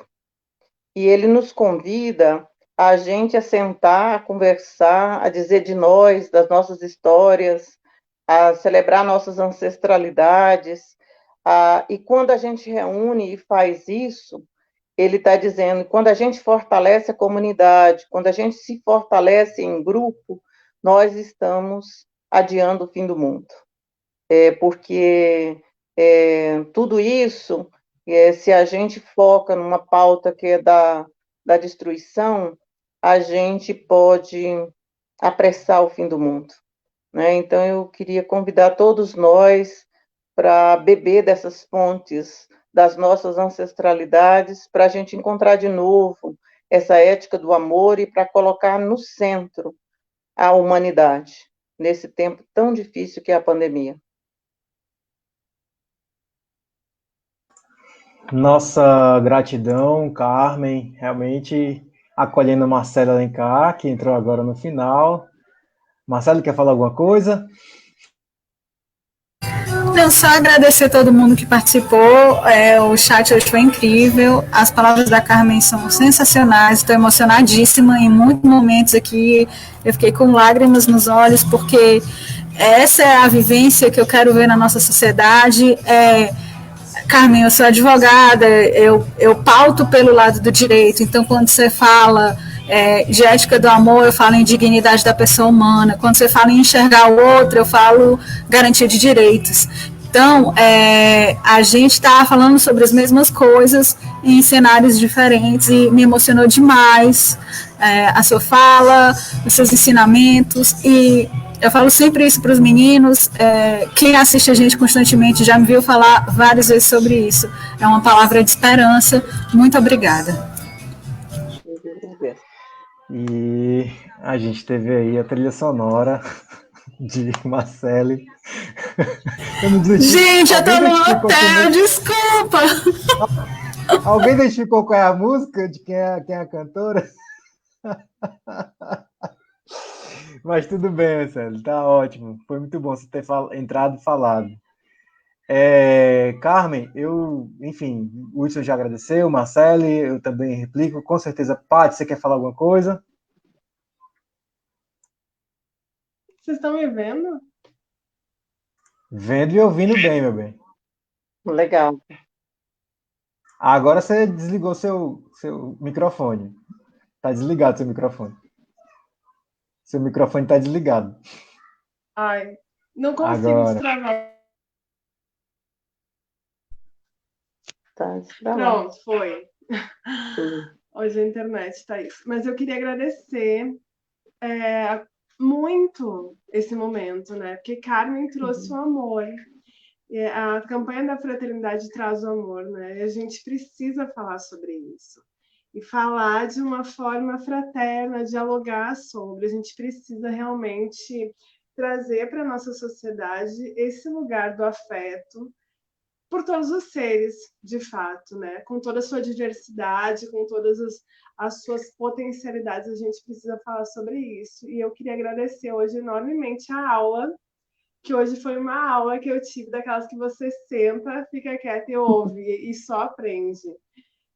E ele nos convida a gente a sentar, a conversar, a dizer de nós, das nossas histórias, a celebrar nossas ancestralidades. E quando a gente reúne e faz isso, ele está dizendo, quando a gente fortalece a comunidade, quando a gente se fortalece em grupo, nós estamos adiando o fim do mundo. Porque tudo isso, se a gente foca numa pauta que é da destruição, a gente pode apressar o fim do mundo, né? Então, eu queria convidar todos nós para beber dessas fontes das nossas ancestralidades, para a gente encontrar de novo essa ética do amor e para colocar no centro a humanidade, nesse tempo tão difícil que é a pandemia. Nossa gratidão, Carmen, realmente acolhendo Marcelo Alencar, que entrou agora no final. Marcelo, quer falar alguma coisa? Não, só agradecer a todo mundo que participou, o chat hoje foi incrível, as palavras da Carmen são sensacionais, estou emocionadíssima, em muitos momentos aqui eu fiquei com lágrimas nos olhos, porque essa é a vivência que eu quero ver na nossa sociedade. Carmen, eu sou advogada, eu pauto pelo lado do direito, então quando você fala de ética do amor, eu falo em dignidade da pessoa humana, quando você fala em enxergar o outro, eu falo garantia de direitos. Então, a gente está falando sobre as mesmas coisas em cenários diferentes e me emocionou demais a sua fala, os seus ensinamentos, e Eu falo sempre isso para os meninos. Quem assiste a gente constantemente já me viu falar várias vezes sobre isso. É uma palavra de esperança. Muito obrigada. E a gente teve aí a trilha sonora de Marcele. Gente, eu tô no hotel, desculpa! Alguém identificou qual é a música de quem é a cantora? Mas tudo bem, Marcelo, tá ótimo. Foi muito bom você ter entrado e falado. Carmen, enfim, o Wilson já agradeceu, Marcele, eu também replico, com certeza. Paty, você quer falar alguma coisa? Vocês estão me vendo? Vendo e ouvindo bem, meu bem. Legal. Agora você desligou seu microfone. Tá desligado seu microfone. Seu microfone tá desligado. Ai, não consigo Agora. destravar. Tá destravado. Pronto, foi. Hoje a internet tá isso. Mas eu queria agradecer muito esse momento, né? Porque Carmen trouxe o amor. A campanha da fraternidade traz o amor, né? E a gente precisa falar sobre isso. E falar de uma forma fraterna, dialogar sobre. A gente precisa realmente trazer para a nossa sociedade esse lugar do afeto por todos os seres, de fato, né? Com toda a sua diversidade, com todas as suas potencialidades, a gente precisa falar sobre isso. E eu queria agradecer hoje enormemente a aula, que hoje foi uma aula que eu tive, daquelas que você senta, fica quieta e ouve, e só aprende.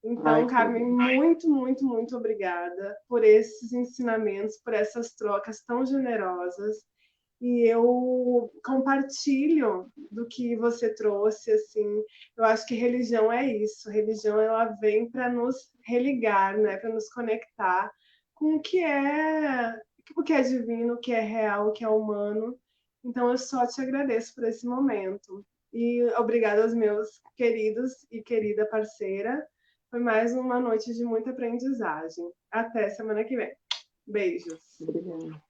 Então, Carmen, muito, muito, muito obrigada por esses ensinamentos, por essas trocas tão generosas. E eu compartilho do que você trouxe, assim. Eu acho que religião é isso. Religião, ela vem para nos religar, né? Para nos conectar com o que é divino, o que é real, o que é humano. Então, eu só te agradeço por esse momento. E obrigada aos meus queridos e querida parceira. Foi mais uma noite de muita aprendizagem. Até semana que vem. Beijos. Obrigada.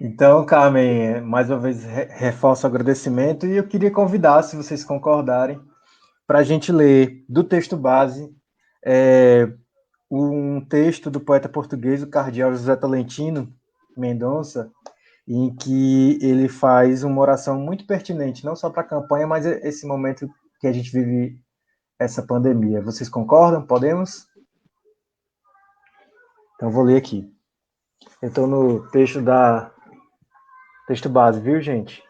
Então, Carmen, mais uma vez reforço o agradecimento e eu queria convidar, se vocês concordarem, para a gente ler do texto base um texto do poeta português, o cardeal José Tolentino Mendonça, em que ele faz uma oração muito pertinente, não só para a campanha, mas esse momento que a gente vive essa pandemia. Vocês concordam? Podemos? Então, vou ler aqui. Eu estou no texto base, viu, gente?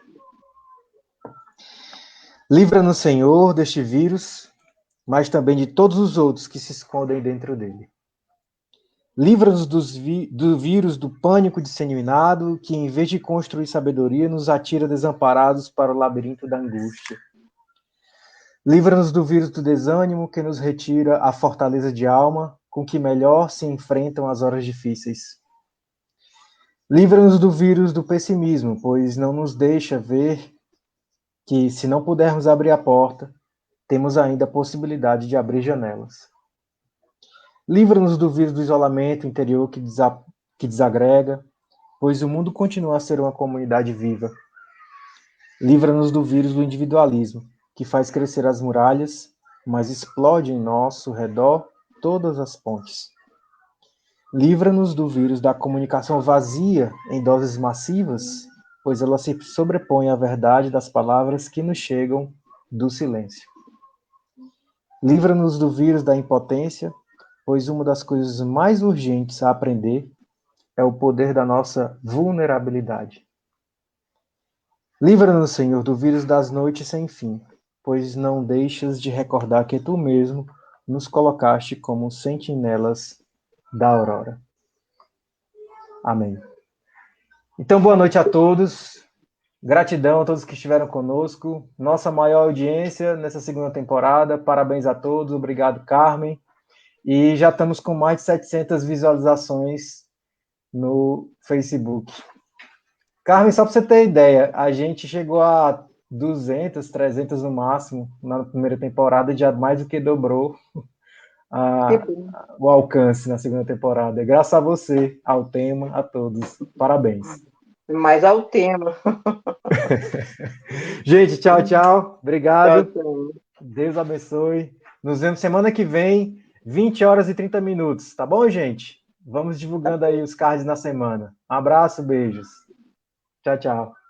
Livra-nos, Senhor, deste vírus, mas também de todos os outros que se escondem dentro dele. Livra-nos do vírus do pânico disseminado, que em vez de construir sabedoria, nos atira desamparados para o labirinto da angústia. Livra-nos do vírus do desânimo, que nos retira a fortaleza de alma, com que melhor se enfrentam as horas difíceis. Livra-nos do vírus do pessimismo, pois não nos deixa ver que, se não pudermos abrir a porta, temos ainda a possibilidade de abrir janelas. Livra-nos do vírus do isolamento interior que desagrega, pois o mundo continua a ser uma comunidade viva. Livra-nos do vírus do individualismo, que faz crescer as muralhas, mas explode em nosso redor todas as pontes. Livra-nos do vírus da comunicação vazia em doses massivas, pois ela se sobrepõe à verdade das palavras que nos chegam do silêncio. Livra-nos do vírus da impotência, pois uma das coisas mais urgentes a aprender é o poder da nossa vulnerabilidade. Livra-nos, Senhor, do vírus das noites sem fim, pois não deixas de recordar que tu mesmo nos colocaste como sentinelas da aurora. Amém. Então, boa noite a todos. Gratidão a todos que estiveram conosco. Nossa maior audiência nessa segunda temporada. Parabéns a todos. Obrigado, Carmen. E já estamos com mais de 700 visualizações no Facebook. Carmen, só para você ter ideia, a gente chegou a 200, 300 no máximo na primeira temporada e já mais do que dobrou o alcance na segunda temporada. Graças a você, ao tema, a todos. Parabéns. Mais ao tema. Gente, tchau, tchau. Obrigado. Tchau, tchau. Deus abençoe. Nos vemos semana que vem, 20 horas e 30 minutos. Tá bom, gente? Vamos divulgando aí os cards na semana. Um abraço, beijos. Tchau, tchau.